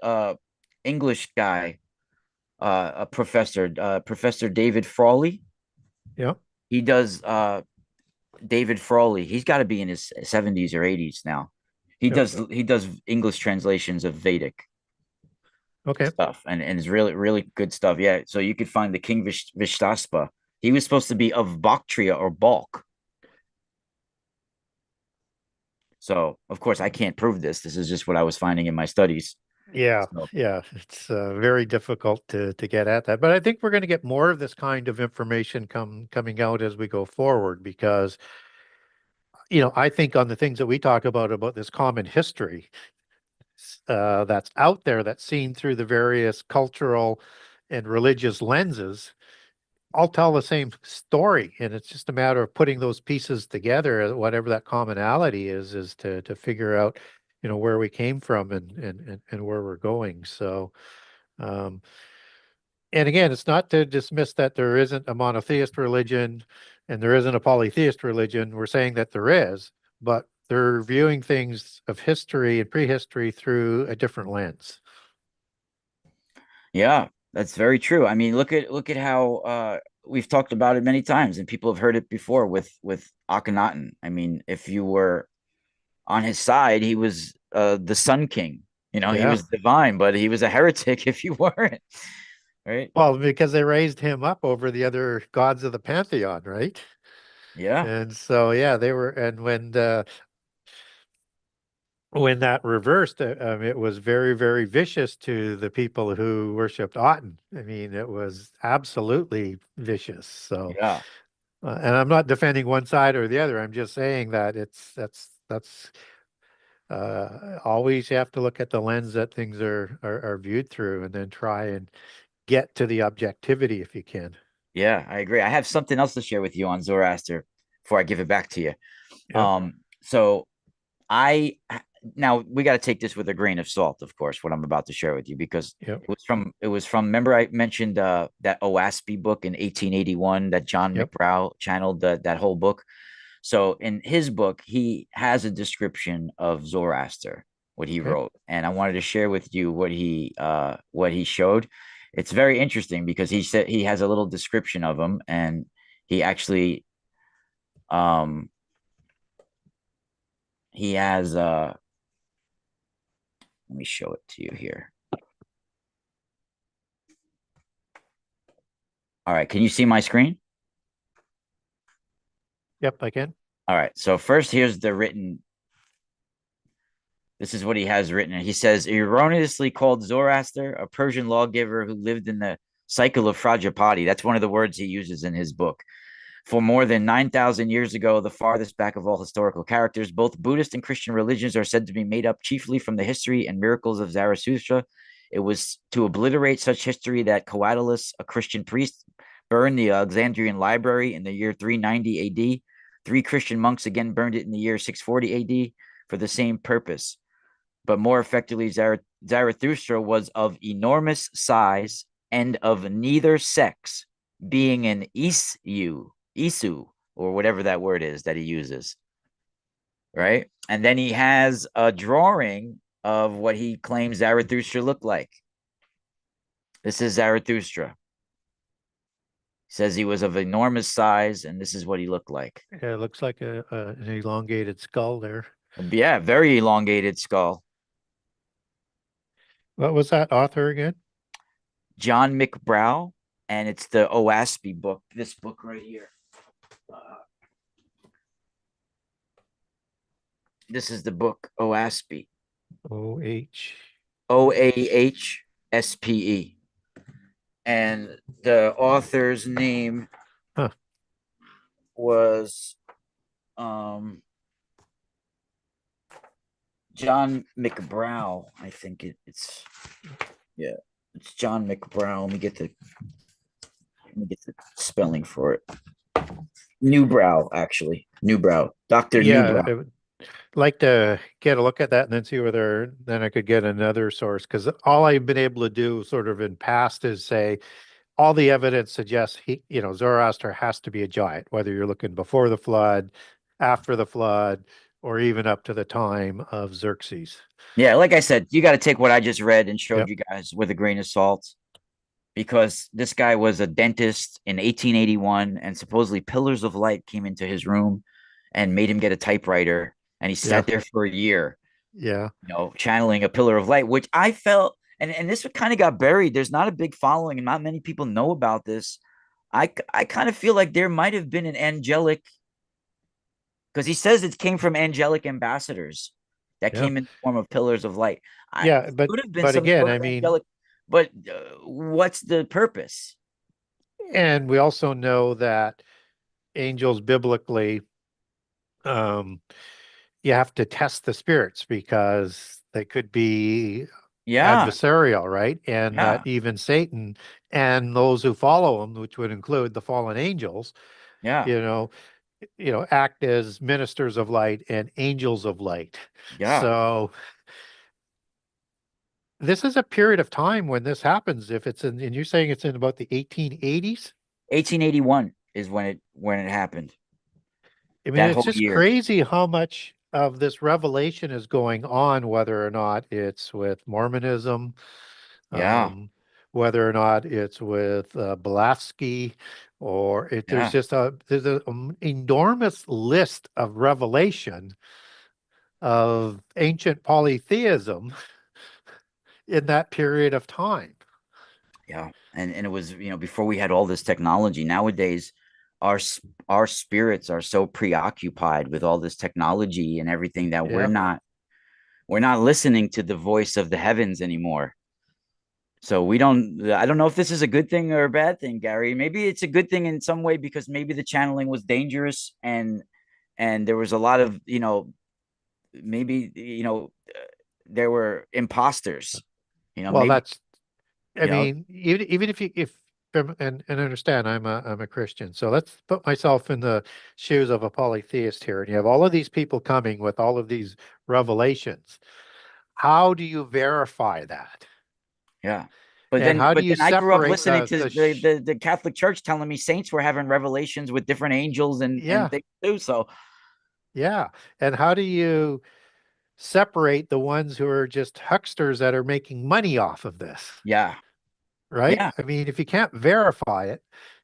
English guy, a professor, Professor David Frawley. Yeah. He does David Frawley. He's got to be in his 70s or 80s now. Yeah. He does English translations of Vedic Okay. stuff, and it's really really good stuff. Yeah, so you could find the King Vishtaspa. He was supposed to be of Bactria or Balk. So of course I can't prove this. This is just what I was finding in my studies. Yeah. So Yeah. It's very difficult to get at that. But I think we're going to get more of this kind of information coming out as we go forward because, I think on the things that we talk about this common history, that's out there that's seen through the various cultural and religious lenses all tell the same story. And it's just a matter of putting those pieces together, whatever that commonality is to figure out, where we came from and where we're going. So, um, and again, it's not to dismiss that there isn't a monotheist religion and there isn't a polytheist religion. We're saying that there is, but they're viewing things of history and prehistory through a different lens. yeah, that's very true. I mean, look at how we've talked about it many times, and people have heard it before with Akhenaten. I mean, if you were on his side, he was the Sun King. He Yeah. was divine, but he was a heretic if you weren't, right? Well, because they raised him up over the other gods of the pantheon, right? Yeah, And so, yeah, they were, and when that reversed, it was very, very vicious to the people who worshipped Aten. I mean, it was absolutely vicious. So, yeah, and I'm not defending one side or the other. I'm just saying that that's always you have to look at the lens that things are viewed through, and then try and get to the objectivity if you can. yeah. I agree. I have something else to share with you on Zoroaster before I give it back to you. Yep. So I now we got to take this with a grain of salt, of course, what I'm about to share with you, because Yep. it was from remember I mentioned that oahspe book in 1881 that John Yep. McBrow channeled that whole book. So in his book, he has a description of Zoroaster, what he Okay. wrote, and I wanted to share with you what he showed. It's very interesting because he said he has a little description of him, and he actually um he has let me show it to you here. All right, can you see my screen? Yep, I can. All right, so first here's the written This is what he has written. He says, erroneously called Zoroaster, a Persian lawgiver who lived in the cycle of Frajapati. That's one of the words he uses in his book. For more than 9,000 years ago, the farthest back of all historical characters, both Buddhist and Christian religions are said to be made up chiefly from the history and miracles of Zarathustra. It was to obliterate such history that Coatulus, a Christian priest, burned the Alexandrian library in the year 390 AD. Three Christian monks again burned it in the year 640 AD for the same purpose. But more effectively, Zarathustra was of enormous size and of neither sex, being an Isu, or whatever that word is that he uses, right? And then he has a drawing of what he claims Zarathustra looked like. This is Zarathustra. He says he was of enormous size, and this is what he looked like. Yeah, it looks like an elongated skull there. Yeah, very elongated skull. What was that author again? John McBrow, and it's the oahspe book. This book right here. This is the book oahspe. O-H. OAHSPE. And the author's name Huh. was John McBrow. I think it's it's John McBrow. Let me get the spelling for it. Newbrow, actually. Newbrow. Dr. Yeah, Newbrow. I would like to get a look at that and then see whether then I could get another source, because all I've been able to do sort of in past is say all the evidence suggests Zoroaster has to be a giant, whether you're looking before the flood, after the flood, or even up to the time of Xerxes. Yeah, like I said, you got to take what I just read and showed Yep. you guys with a grain of salt, because this guy was a dentist in 1881, and supposedly pillars of light came into his room and made him get a typewriter, and he Yeah. sat there for a year, Yeah. channeling a pillar of light, which I felt, and this kind of got buried. There's not a big following, and not many people know about this. I kind of feel like there might have been an angelic, because he says it came from angelic ambassadors that Yeah. came in the form of pillars of light. Yeah. It But could have been but some again, sort I of mean, angelic, but what's the purpose? and we also know that angels biblically, um, you have to test the spirits because they could be Yeah, adversarial, right? And that yeah, even Satan and those who follow him, which would include the fallen angels, yeah, you know, act as ministers of light and angels of light. yeah. So this is a period of time when this happens. If it's in, and you're saying it's in about the 1880s. 1881 is when it happened. I mean, That it's whole just year. crazy how much of this revelation is going on, whether or not it's with Mormonism, Yeah, um, whether or not it's with Blavatsky, or there's yeah, just there's an enormous list of revelation of ancient polytheism in that period of time. yeah. And it was, before we had all this technology. Nowadays, our our spirits are so preoccupied with all this technology and everything that we're Yeah, not listening to the voice of the heavens anymore. So I don't know if this is a good thing or a bad thing, Gary. Maybe it's a good thing in some way, because maybe the channeling was dangerous, and there was a lot of, maybe, there were imposters, well, maybe, that's, I you know, mean, even if and understand, I'm a Christian, so let's put myself in the shoes of a polytheist here, and you have all of these people coming with all of these revelations. How do you verify that? yeah. But And then how do but you then I grew up separate listening the to the Catholic Church telling me saints were having revelations with different angels and yeah, things too. So yeah, and how do you separate the ones who are just hucksters that are making money off of this, yeah, right? yeah, I mean, if you can't verify it,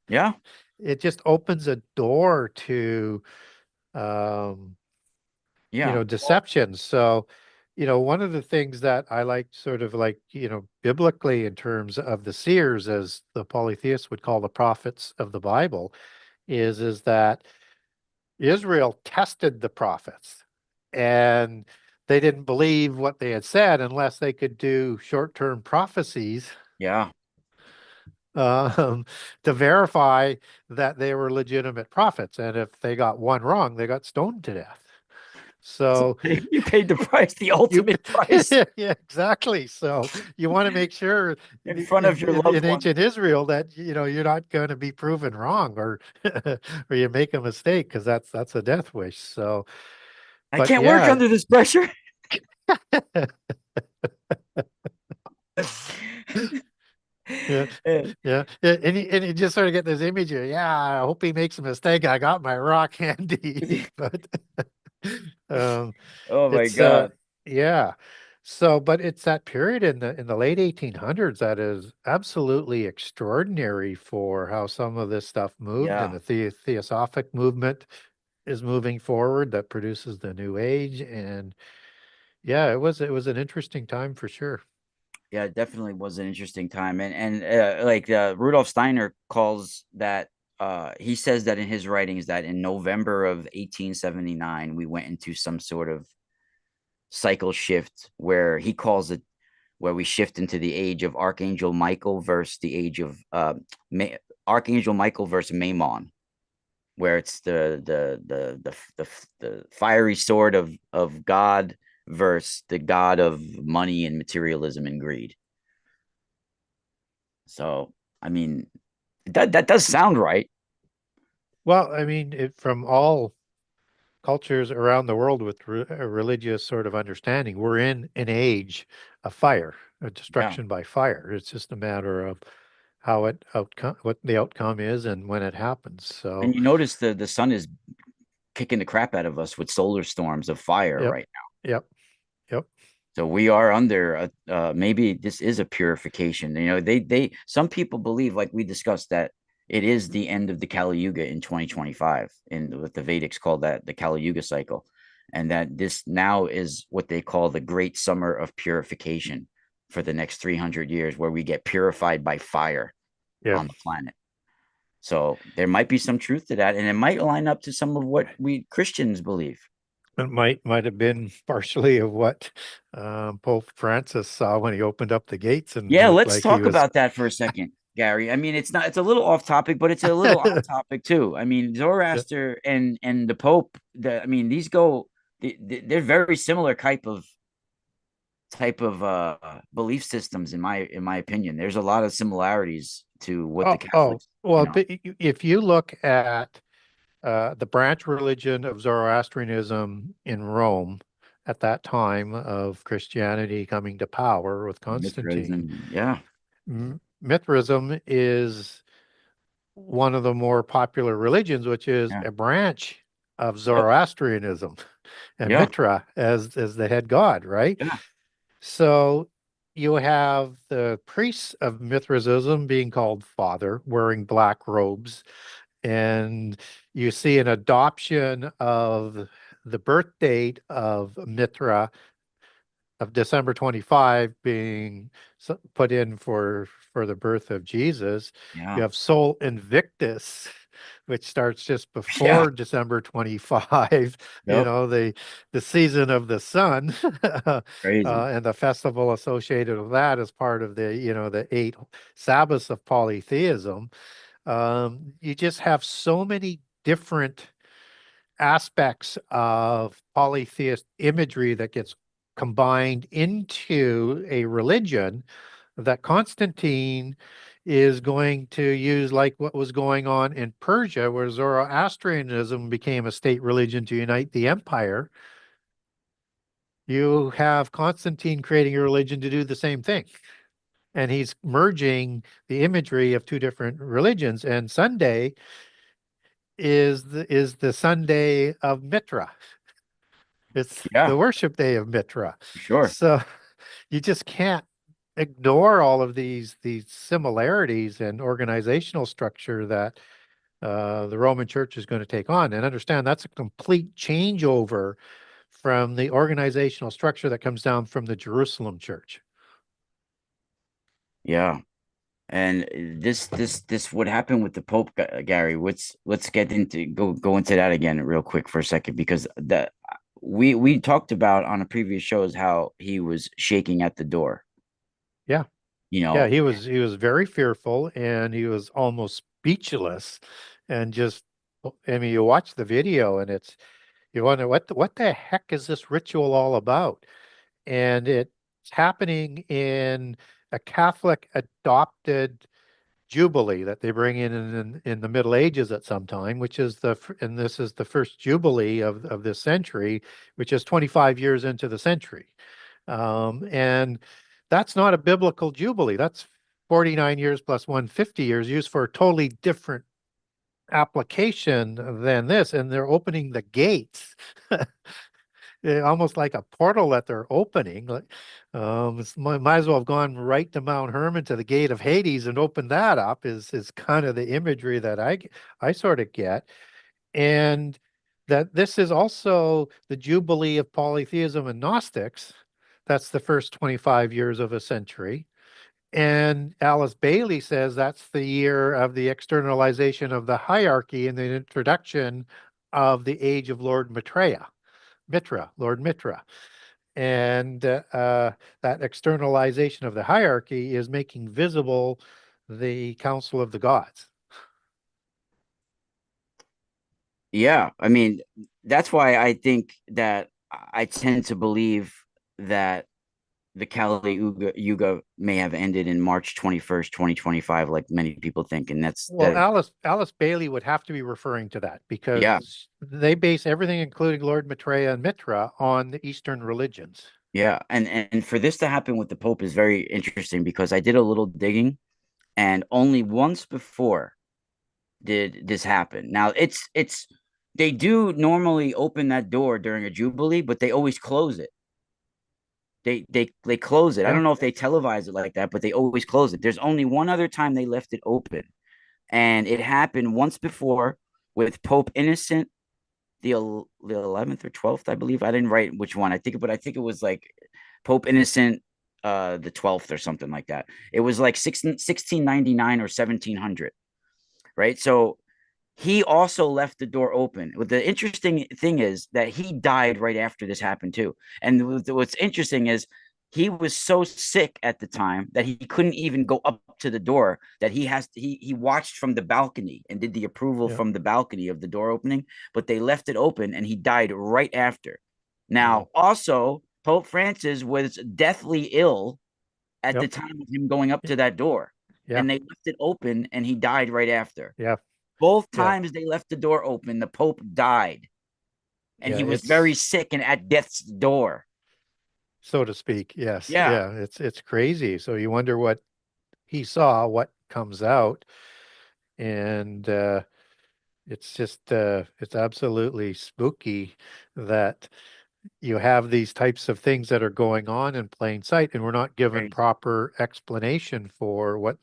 yeah, it just opens a door to um yeah. Well, deception. So, one of the things that I like sort of like, biblically in terms of the seers, as the polytheists would call the prophets of the Bible, is that Israel tested the prophets, and they didn't believe what they had said unless they could do short-term prophecies Yeah. um, to verify that they were legitimate prophets. And if they got one wrong, they got stoned to death. So So you paid the price, the you, ultimate price, yeah, exactly. So you want to make sure in front of your loved in one. ancient Israel that you're not going to be proven wrong or or you make a mistake because that's a death wish. So, I but can't work yeah, under this pressure. yeah, Eh, yeah, and you just sort of get this image of, yeah, I hope he makes a mistake. I got my rock handy, but um, oh my it's God. yeah. So, but it's that period in the late 1800s that is absolutely extraordinary for how some of this stuff moved, and Yeah. the Theosophic movement is moving forward that produces the New Age, and yeah, it was an interesting time for sure. Yeah, it definitely was an interesting time. And like Rudolf Steiner calls that he says that in his writings that in November of 1879 we went into some sort of cycle shift where he calls it where we shift into the age of Archangel Michael versus the age of Archangel Michael versus Maimon, where it's the fiery sword of God versus the god of money and materialism and greed. So, I mean, that does sound right. Well, I mean, from all cultures around the world with a religious sort of understanding, we're in an age of fire, of Yeah. destruction by fire. It's just a matter of how it outcome, what the outcome is, and when it happens. And So, you notice the sun is kicking the crap out of us with solar storms of fire yep, right now. yep, yep. So we are under maybe this is a purification. They some people believe, like we discussed, that it is the end of the Kali Yuga in 2025, in what the Vedics call that the Kali Yuga cycle, and that this now is what they call the Great Summer of Purification for the next 300 years, where we get purified by fire Yeah. on the planet. So there might be some truth to that, and it might line up to some of what we Christians believe. It might have been partially of what Pope Francis saw when he opened up the gates and Yeah, looked let's like he talk was. about that for a second, Gary. I mean, it's a little off topic, but it's a little on topic too. I mean, Yeah. Zoroaster and the Pope, I mean, these go they're very similar type of belief systems in my opinion. There's a lot of similarities to what the Oh, Catholics, well, but if you look at the branch religion of Zoroastrianism in Rome at that time of Christianity coming to power with Constantine, Mithraism. Yeah. Mithraism is one of the more popular religions, which is Yeah. a branch of Yep. Zoroastrianism, and Yeah. Mithra as the head god, right? Yeah. So you have the priests of Mithraism being called father, wearing black robes, and you see an adoption of the birth date of Mithra of December 25 being put in for the birth of Jesus. You Yeah. have Sol Invictus, which starts just Yeah. before December 25, Yep. the season of the sun, Crazy. and the festival associated with that as part of the eight Sabbaths of polytheism. You just have so many different aspects of polytheist imagery that gets combined into a religion that Constantine is going to use, like what was going on in Persia, where Zoroastrianism became a state religion to unite the empire. You have Constantine creating a religion to do the same thing. And he's merging the imagery of two different religions. And Sunday is the Sunday of Mitra. It's Yeah, the worship day of Mitra. for sure. So you just can't ignore all of these similarities and organizational structure that the Roman Church is going to take on, and understand that's a complete changeover from the organizational structure that comes down from the Jerusalem Church. Yeah. And this what happened with the Pope, Gary. Let's get into go into that again real quick for a second, because we talked about on a previous shows how he was shaking at the door. Yeah. You Yeah, know, he was very fearful and he was almost speechless and just I mean you watch the video and it's you wonder what the heck is this ritual all about? And it's happening in a Catholic adopted jubilee that they bring in the Middle Ages at some time, which is and this is the first jubilee of this century, which is 25 years into the century. And that's not a biblical jubilee. That's 49 years plus 150 years used for a totally different application than this. And they're opening the gates. Almost like a portal that they're opening. Like, might as well have gone right to Mount Hermon to the gate of Hades and opened that up. Is kind of the imagery that I sort of get, and that this is also the jubilee of polytheism and Gnostics. That's the first 25 years of a century. And Alice Bailey says that's the year of the externalization of the hierarchy and the introduction of the age of Lord Mitra. And that externalization of the hierarchy is making visible the Council of the Gods. yeah. I mean, that's why I think that I tend to believe that the Kali Yuga may have ended in March 21st, 2025, like many people think, and that's Well, that. Alice Bailey would have to be referring to that Yeah, because they base everything, including Lord Maitreya and Mitra, on the Eastern religions. yeah, and for this to happen with the Pope is very interesting because I did a little digging, and only once before did this happen. Now it's they do normally open that door during a jubilee, but they always close it. They close it. I Yeah, don't know if they televise it like that, but they always close it. There's only one other time they left it open, and it happened once before with Pope Innocent the 11th or 12th, I believe. I didn't write which one. I think it was like Pope Innocent the 12th or something like that. It was like 1699 or 1700, right? So he also left the door open. The interesting thing is that he died right after this happened too. And what's interesting is he was so sick at the time that he couldn't even go up to the door. That he watched from the balcony and did the approval yeah, from the balcony of the door opening, but they left it open and he died right after. yeah, Now, also Pope Francis was deathly ill at the yep, time of him going up to that door, yeah, and they left it open and he died right after. yeah, Both yeah, times they left the door open, the Pope died, and yeah. he was very It's sick and at death's door. so to speak. Yes, Yeah, yeah. It's crazy. So you wonder what he saw, what comes out, and it's just it's absolutely spooky that you have these types of things that are going on in plain sight, and we're not given crazy. proper explanation for what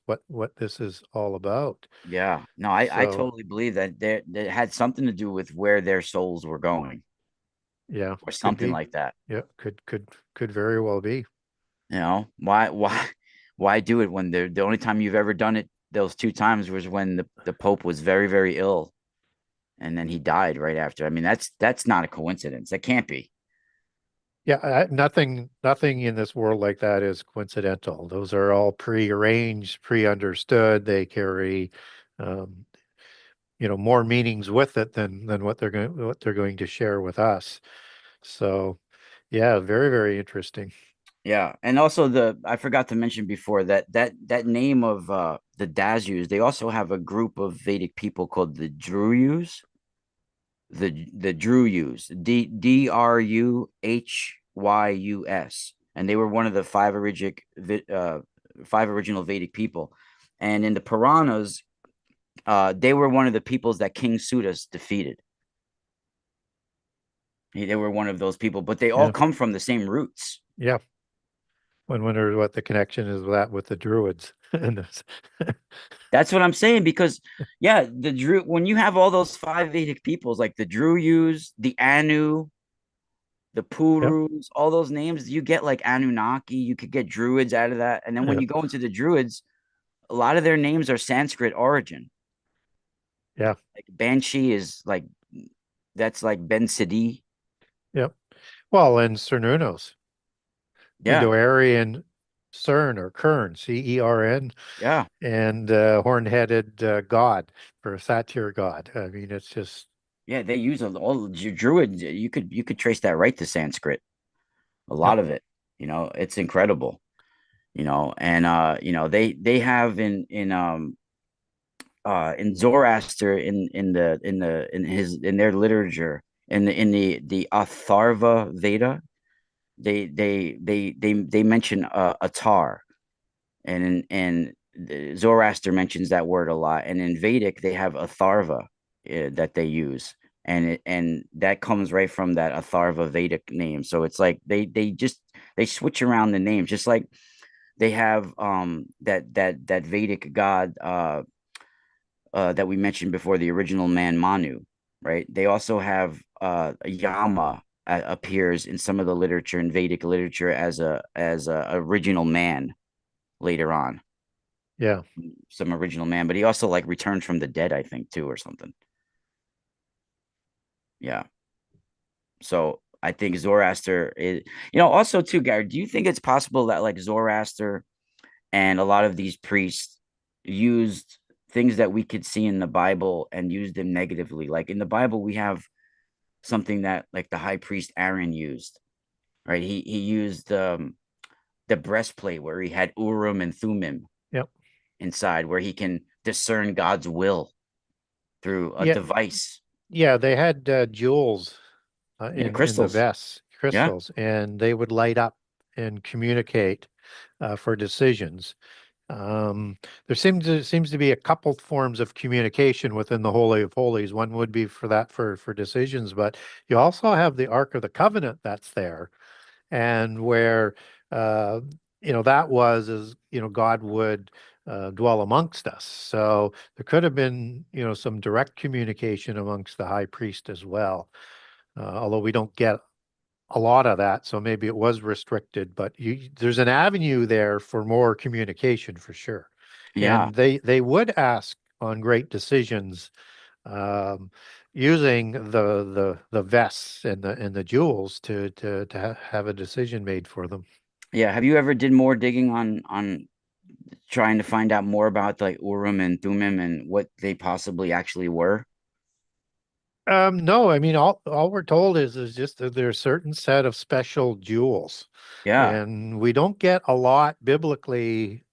this is all about. Yeah, no, I So totally believe that that had something to do with where their souls were going yeah, or could something be. like that. Yeah, could very well be. You know, why do it when the only time you've ever done it those two times was when the Pope was very, very ill and then he died right after. I mean, that's not a coincidence. That can't be. Yeah, nothing in this world like that is coincidental. Those are all pre-arranged, pre-understood. They carry, um, more meanings with it than what they're going to share with us. So, yeah, very, very interesting. Yeah, and also the I forgot to mention before that name of the Dazyus, they also have a group of Vedic people called the Druyus, the Druyus, Druhyus, and they were one of the five original Vedic people, and in the Puranas, they were one of the peoples that King Sudas defeated. They were one of those people, but they all Yeah, come from the same roots. yeah. One wonders what the connection is with that with the Druids. And That's what I'm saying because yeah, the Drew when you have all those five Vedic peoples like the Druyus, the Anu, the yep, Purus, all those names, you get like Anunnaki, you could get Druids out of that. And then when yep, you go into the Druids, a lot of their names are Sanskrit origin. yeah, Like Banshee is like that's like Ben Sidi. Yep. Well, and Cernunnos, Yeah, Indo-Aryan Cern or Kern, Cern, yeah, and horn-headed god for a satyr god. I mean, it's just, yeah. They use all druid. You could trace that right to Sanskrit. A yep, lot of it. It's incredible. And they have in Zoroaster in their literature in the Atharva Veda, they mention Atar, and Zoroaster mentions that word a lot, and in Vedic they have Atharva that they use, and that comes right from that Atharva Vedic name. So it's like they switch around the names, just like they have that Vedic god that we mentioned before, the original man Manu, right? They also have Yama appears in some of the literature in Vedic literature as a original man later on, yeah. some original man, but he also like returns from the dead, I think, too, or something. Yeah. So I think Zoroaster is, also too, Gary, do you think it's possible that like Zoroaster and a lot of these priests used things that we could see in the Bible and used them negatively? Like in the Bible, we have something that like the high priest Aryan used, right? He used the breastplate where he had Urim and Thummim Yep. inside, where he can discern God's will through a Yeah. device. Yeah. They had jewels Yeah, in the crystals. vests, Yeah, crystals, and they would light up and communicate for decisions. Um, there seems to be a couple forms of communication within the Holy of Holies. One would be for that for decisions, but you also have the Ark of the Covenant that's there, and where uh, that was is God would dwell amongst us. So there could have been some direct communication amongst the high priest as well. Although we don't get a lot of that, so maybe it was restricted, but there's an avenue there for more communication for sure. yeah, And they would ask on great decisions um, using the vests and the jewels to have a decision made for them. yeah. Have you ever did more digging on trying to find out more about like Urim and Thummim and what they possibly actually were? No, I mean all we're told is just that there's a certain set of special jewels, Yeah, and we don't get a lot biblically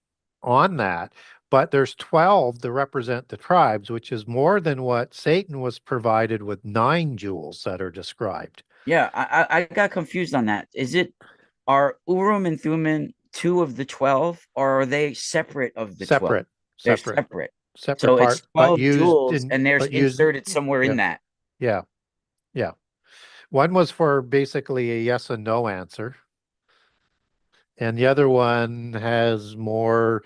on that. But there's 12 to represent the tribes, which is more than what Satan was provided with 9 jewels that are described. yeah. I got confused on that. Are Urim and Thummim two of the 12, or are they separate of the 12? Separate, They're separate, separate. separate So it's part, 12 jewels, and there's but used, inserted somewhere in yeah, that. yeah, yeah. One was for basically a yes and no answer, and the other one has more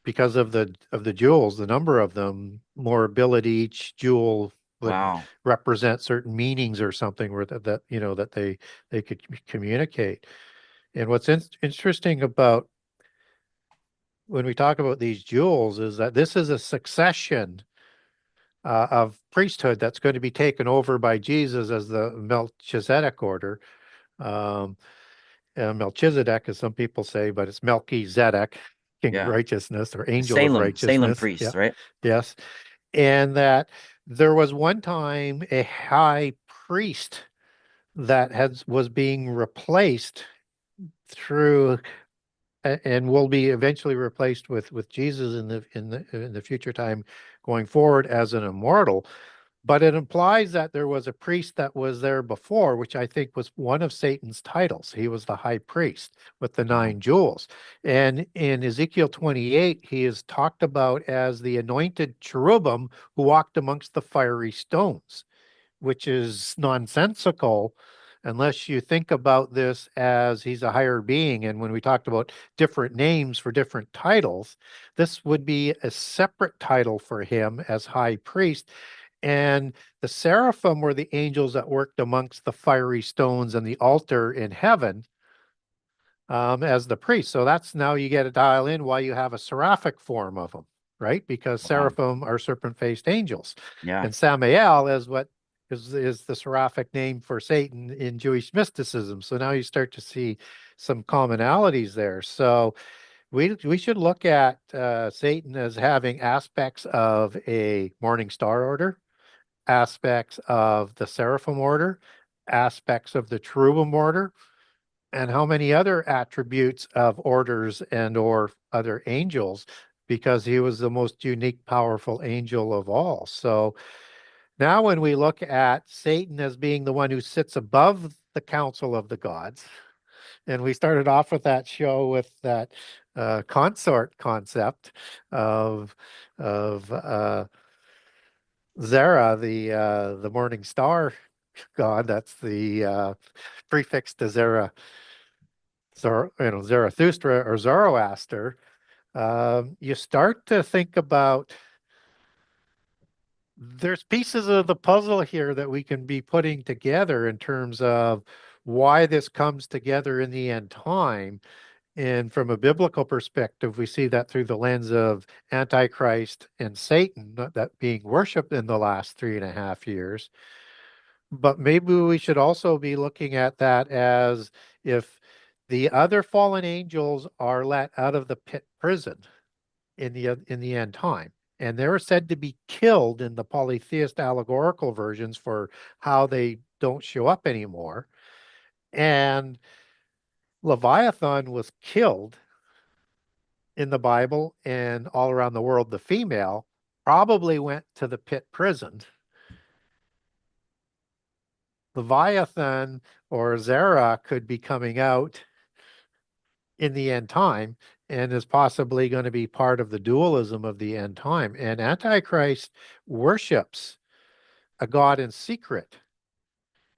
because of the jewels, the number of them, more ability. Each jewel would Wow. represent certain meanings or something where that that they could communicate. And what's interesting about when we talk about these jewels is that this is a succession of priesthood that's going to be taken over by Jesus as the Melchizedek order. Um, Melchizedek, as some people say, but it's Melchizedek, King of Yeah. Righteousness or Angel of Salem Righteousness. priest, Yeah, right? yes. And that there was one time a high priest that was being replaced through and will be eventually replaced with Jesus in the future time going forward as an immortal. But it implies that there was a priest that was there before, which I think was one of Satan's titles. He was the high priest with the Wow. 9 jewels. And in Ezekiel 28, he is talked about as the anointed cherubim who walked amongst the fiery stones, which is nonsensical unless you think about this as he's a higher being. And when we talked about different names for different titles, this would be a separate title for him as high priest. And the seraphim were the angels that worked amongst the fiery stones and the altar in heaven as the priest. So that's now you get to dial in why you have a seraphic form of them, right? Because Wow. seraphim are serpent-faced angels. Yeah. And Samael is what is the seraphic name for Satan in Jewish mysticism. So now you start to see some commonalities there. So we should look at Satan as having aspects of a morning star order, aspects of the seraphim order, aspects of the cherubim order, and how many other attributes of orders and or other angels, because he was the most unique, powerful angel of all. So now when we look at Satan as being the one who sits above the council of the gods, and we started off with that show with that consort concept of Zara, the morning star god. That's the prefix to Zarathustra or Zoroaster. You start to think about there's pieces of the puzzle here that we can be putting together in terms of why this comes together in the end time. And from a biblical perspective, we see that through the lens of Antichrist and Satan, that being worshipped in the last 3.5 years. But maybe we should also be looking at that as if the other fallen angels are let out of the pit prison in the end time. And they're said to be killed in the polytheist allegorical versions for how they don't show up anymore. And Leviathan was killed in the Bible and all around the world. The female probably went to the pit prison. Leviathan or Zara could be coming out in the end time and is possibly going to be part of the dualism of the end time. And Antichrist worships a god in secret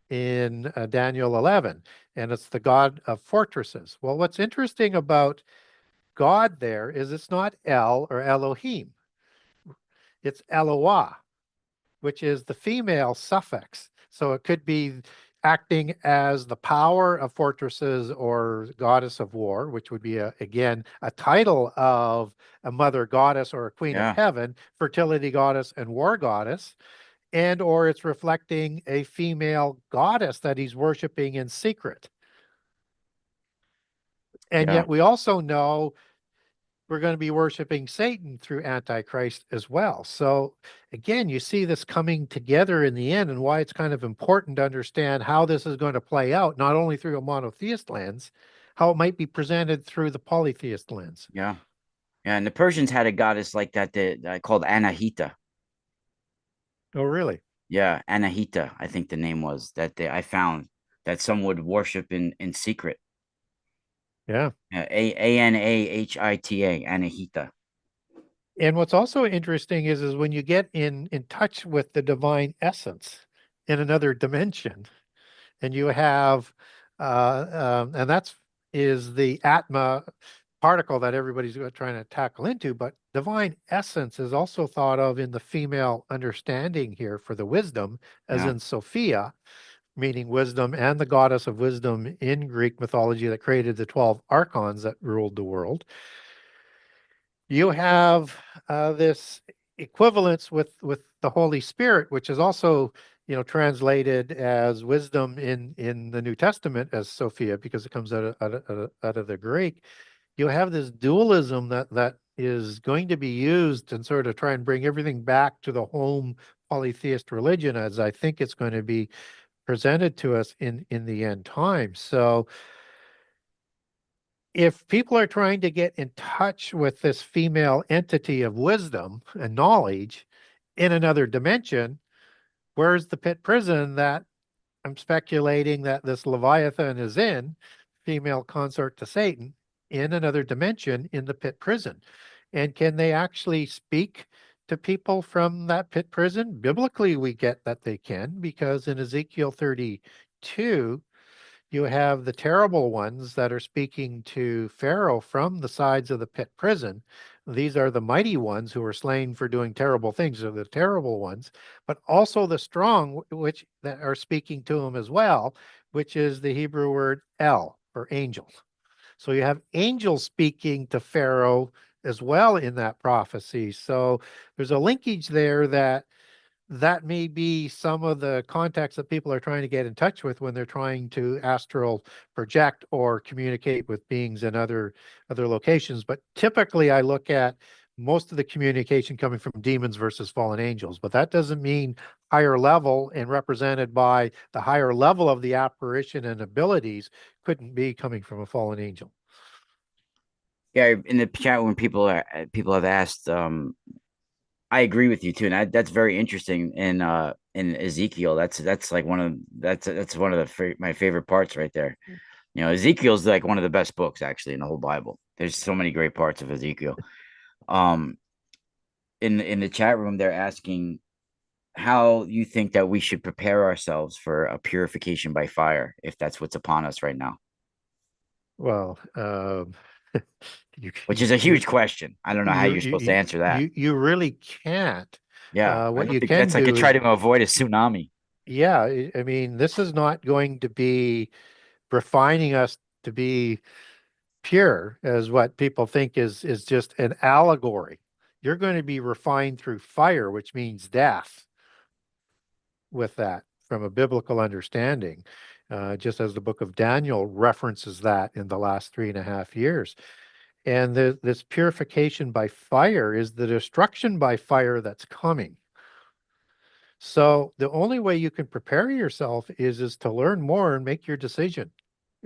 in Daniel 11, and it's the god of fortresses. Well, what's interesting about God there is it's not El or Elohim, it's Eloah, which is the female suffix. So it could be acting as the power of fortresses or goddess of war, which would be, again, a title of a mother goddess or a queen of heaven, fertility goddess and war goddess, and or it's reflecting a female goddess that he's worshiping in secret. And yet we also know we're going to be worshiping Satan through Antichrist as well. So again, you see this coming together in the end, and why it's kind of important to understand how this is going to play out, not only through a monotheist lens, how it might be presented through the polytheist lens. Yeah. Yeah. And the Persians had a goddess like that, called Anahita. Oh, really? Yeah. Anahita, I think the name was I found that some would worship in secret. Yeah. Anahita, Anahita. And what's also interesting is when you get in touch with the divine essence in another dimension, and you have, and that's is the Atma particle that everybody's trying to tackle into, but divine essence is also thought of in the female understanding here for the wisdom, as in Sophia, meaning wisdom, and the goddess of wisdom in Greek mythology that created the 12 archons that ruled the world. You have this equivalence with the Holy Spirit, which is also translated as wisdom in the New Testament as Sophia, because it comes out of the Greek. You have this dualism that is going to be used and sort of try and bring everything back to the home polytheist religion, as I think it's going to be presented to us in the end time. So if people are trying to get in touch with this female entity of wisdom and knowledge in another dimension, where's the pit prison that I'm speculating that this Leviathan is in, female consort to Satan, in another dimension in the pit prison? And can they actually speak to people from that pit prison? Biblically, we get that they can, because in Ezekiel 32, you have the terrible ones that are speaking to Pharaoh from the sides of the pit prison. These are the mighty ones who are slain for doing terrible things, are the terrible ones, but also the strong, which that are speaking to him as well, which is the Hebrew word El, or angel. So you have angels speaking to Pharaoh as well in that prophecy. So there's a linkage there that that may be some of the contacts that people are trying to get in touch with when they're trying to astral project or communicate with beings in other locations. But typically I look at most of the communication coming from demons versus fallen angels, but that doesn't mean higher level, and represented by the higher level of the apparition and abilities couldn't be coming from a fallen angel. Yeah, in the chat when people have asked, I agree with you too, and that's very interesting. In Ezekiel, that's like that's one of my favorite parts right there. You know, Ezekiel's like one of the best books actually in the whole Bible. There's so many great parts of Ezekiel. Um, in the chat room, they're asking how you think that we should prepare ourselves for a purification by fire if that's what's upon us right now, Well, you, which is a huge question. I don't know how you, you're supposed to you, answer that. you really can't. Yeah, I What don't you think can that's like do try is, to avoid a tsunami. yeah, I mean, this is not going to be refining us to be pure, as what people think is just an allegory. You're going to be refined through fire, which means death, with that from a biblical understanding, just as the book of Daniel references that in the last 3.5 years. And this purification by fire is the destruction by fire that's coming. So the only way you can prepare yourself is to learn more and make your decision.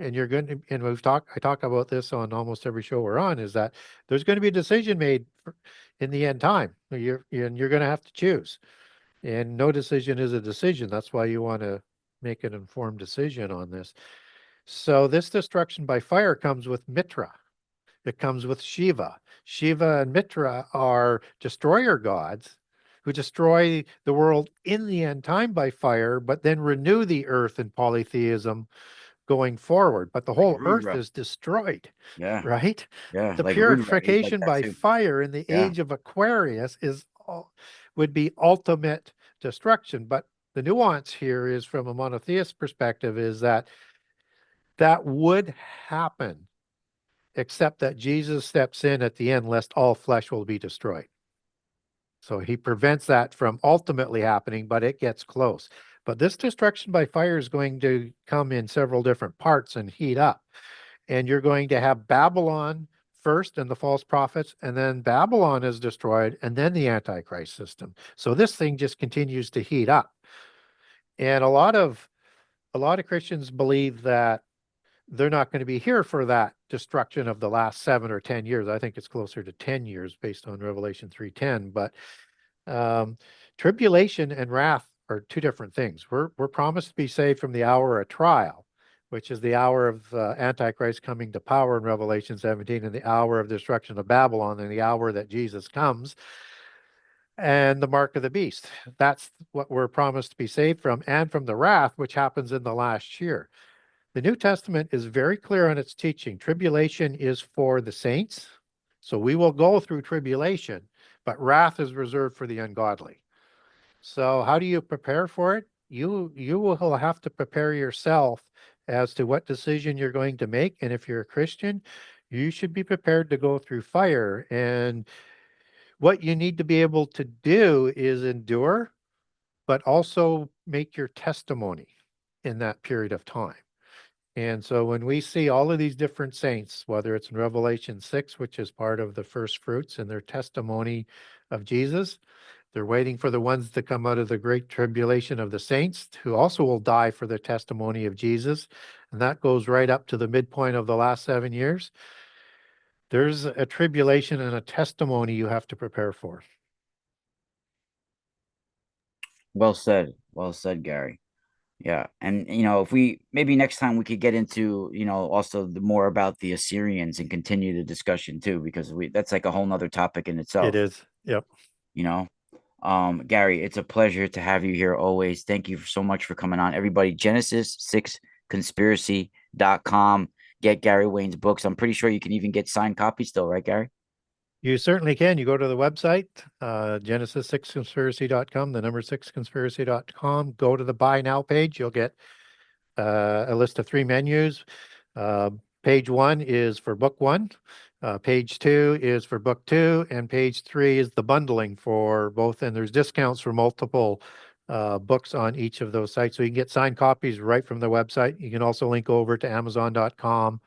And you're going to, and I talk about this on almost every show we're on, is that there's going to be a decision made in the end time. And you're going to have to choose. And no decision is a decision. That's why you want to make an informed decision on this. So this destruction by fire comes with Mitra. It comes with Shiva. Shiva and Mitra are destroyer gods who destroy the world in the end time by fire, but then renew the earth in polytheism going forward. But the Like whole earth Rudra. is destroyed, Yeah, right? yeah, The like Rudra. He's like purification that by too. fire in the Yeah. age of Aquarius would be ultimate destruction. But the nuance here is, from a monotheist perspective, is that that would happen, except that Jesus steps in at the end, lest all flesh will be destroyed. So he prevents that from ultimately happening, but it gets close. But this destruction by fire is going to come in several different parts and heat up. And you're going to have Babylon first and the false prophets, and then Babylon is destroyed, and then the Antichrist system. So this thing just continues to heat up. And a lot of Christians believe that they're not going to be here for that destruction of the last 7 or 10 years. I think it's closer to 10 years based on Revelation 3:10. But tribulation and wrath are two different things. We're promised to be saved from the hour of trial, which is the hour of Antichrist coming to power in Revelation 17, and the hour of destruction of Babylon, and the hour that Jesus comes, and the mark of the beast. That's what we're promised to be saved from, and from the wrath, which happens in the last year. The New Testament is very clear on its teaching. Tribulation is for the saints. So we will go through tribulation, but wrath is reserved for the ungodly. So how do you prepare for it? You will have to prepare yourself as to what decision you're going to make. And if you're a Christian, you should be prepared to go through fire. And what you need to be able to do is endure, but also make your testimony in that period of time. And so when we see all of these different saints, whether it's in Revelation 6, which is part of the first fruits and their testimony of Jesus, they're waiting for the ones to come out of the great tribulation of the saints, who also will die for their testimony of Jesus. And that goes right up to the midpoint of the last 7 years. There's a tribulation and a testimony you have to prepare for. Well said, Gary. Yeah, and if we maybe next time we could get into also more about the Assyrians and continue the discussion too, because we that's like a whole nother topic in It itself. is. Yep. You know, Gary, it's a pleasure to have you here always. Thank you so much for coming on, everybody. Genesis6conspiracy.com. Get Gary Wayne's books. I'm pretty sure you can even get signed copies still, right, Gary? You certainly can. You go to the website, genesis6conspiracy.com, the number 6conspiracy.com. Go to the buy now page. You'll get a list of 3 menus. page 1 is for book 1. Page 2 is for book 2, and page 3 is the bundling for both. And there's discounts for multiple books on each of those sites. So you can get signed copies right from the website. You can also link over to Amazon.com,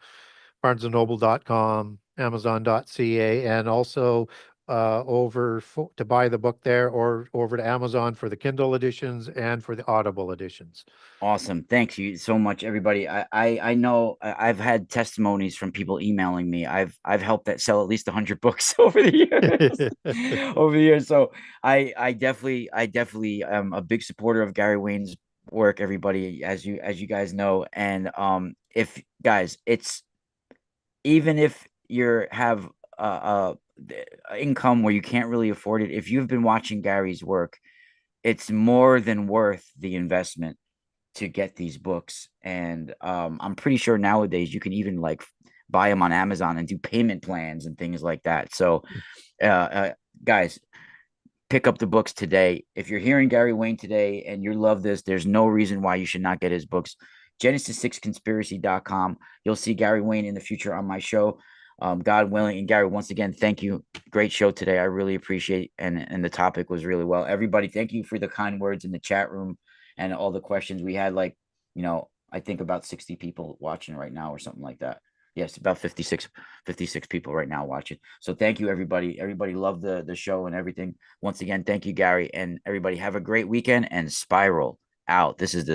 BarnesandNoble.com, Amazon.ca, and also to buy the book there, or over to Amazon for the Kindle editions and for the Audible editions. Awesome. Thank you so much, everybody. I know I've had testimonies from people emailing me. I've helped that sell at least 100 books over the years. Over the years. So I definitely am a big supporter of Gary Wayne's work, everybody, as you guys know. And if guys, it's even if you have income where you can't really afford it, if you've been watching Gary's work, it's more than worth the investment to get these books. And I'm pretty sure nowadays you can even like buy them on Amazon and do payment plans and things like that. So guys, pick up the books today. If you're hearing Gary Wayne today and you love this, there's no reason why you should not get his books. Genesis6conspiracy.com. You'll see Gary Wayne in the future on my show. God willing. And Gary, once again, thank you. Great show today. I really appreciate, and the topic was really well. Everybody, thank you for the kind words in the chat room and all the questions. We had like, I think about 60 people watching right now or something like that. Yes, about 56 people right now watching. So thank you, everybody. Everybody loved the show and everything. Once again, thank you, Gary. And everybody have a great weekend, and spiral out. This is the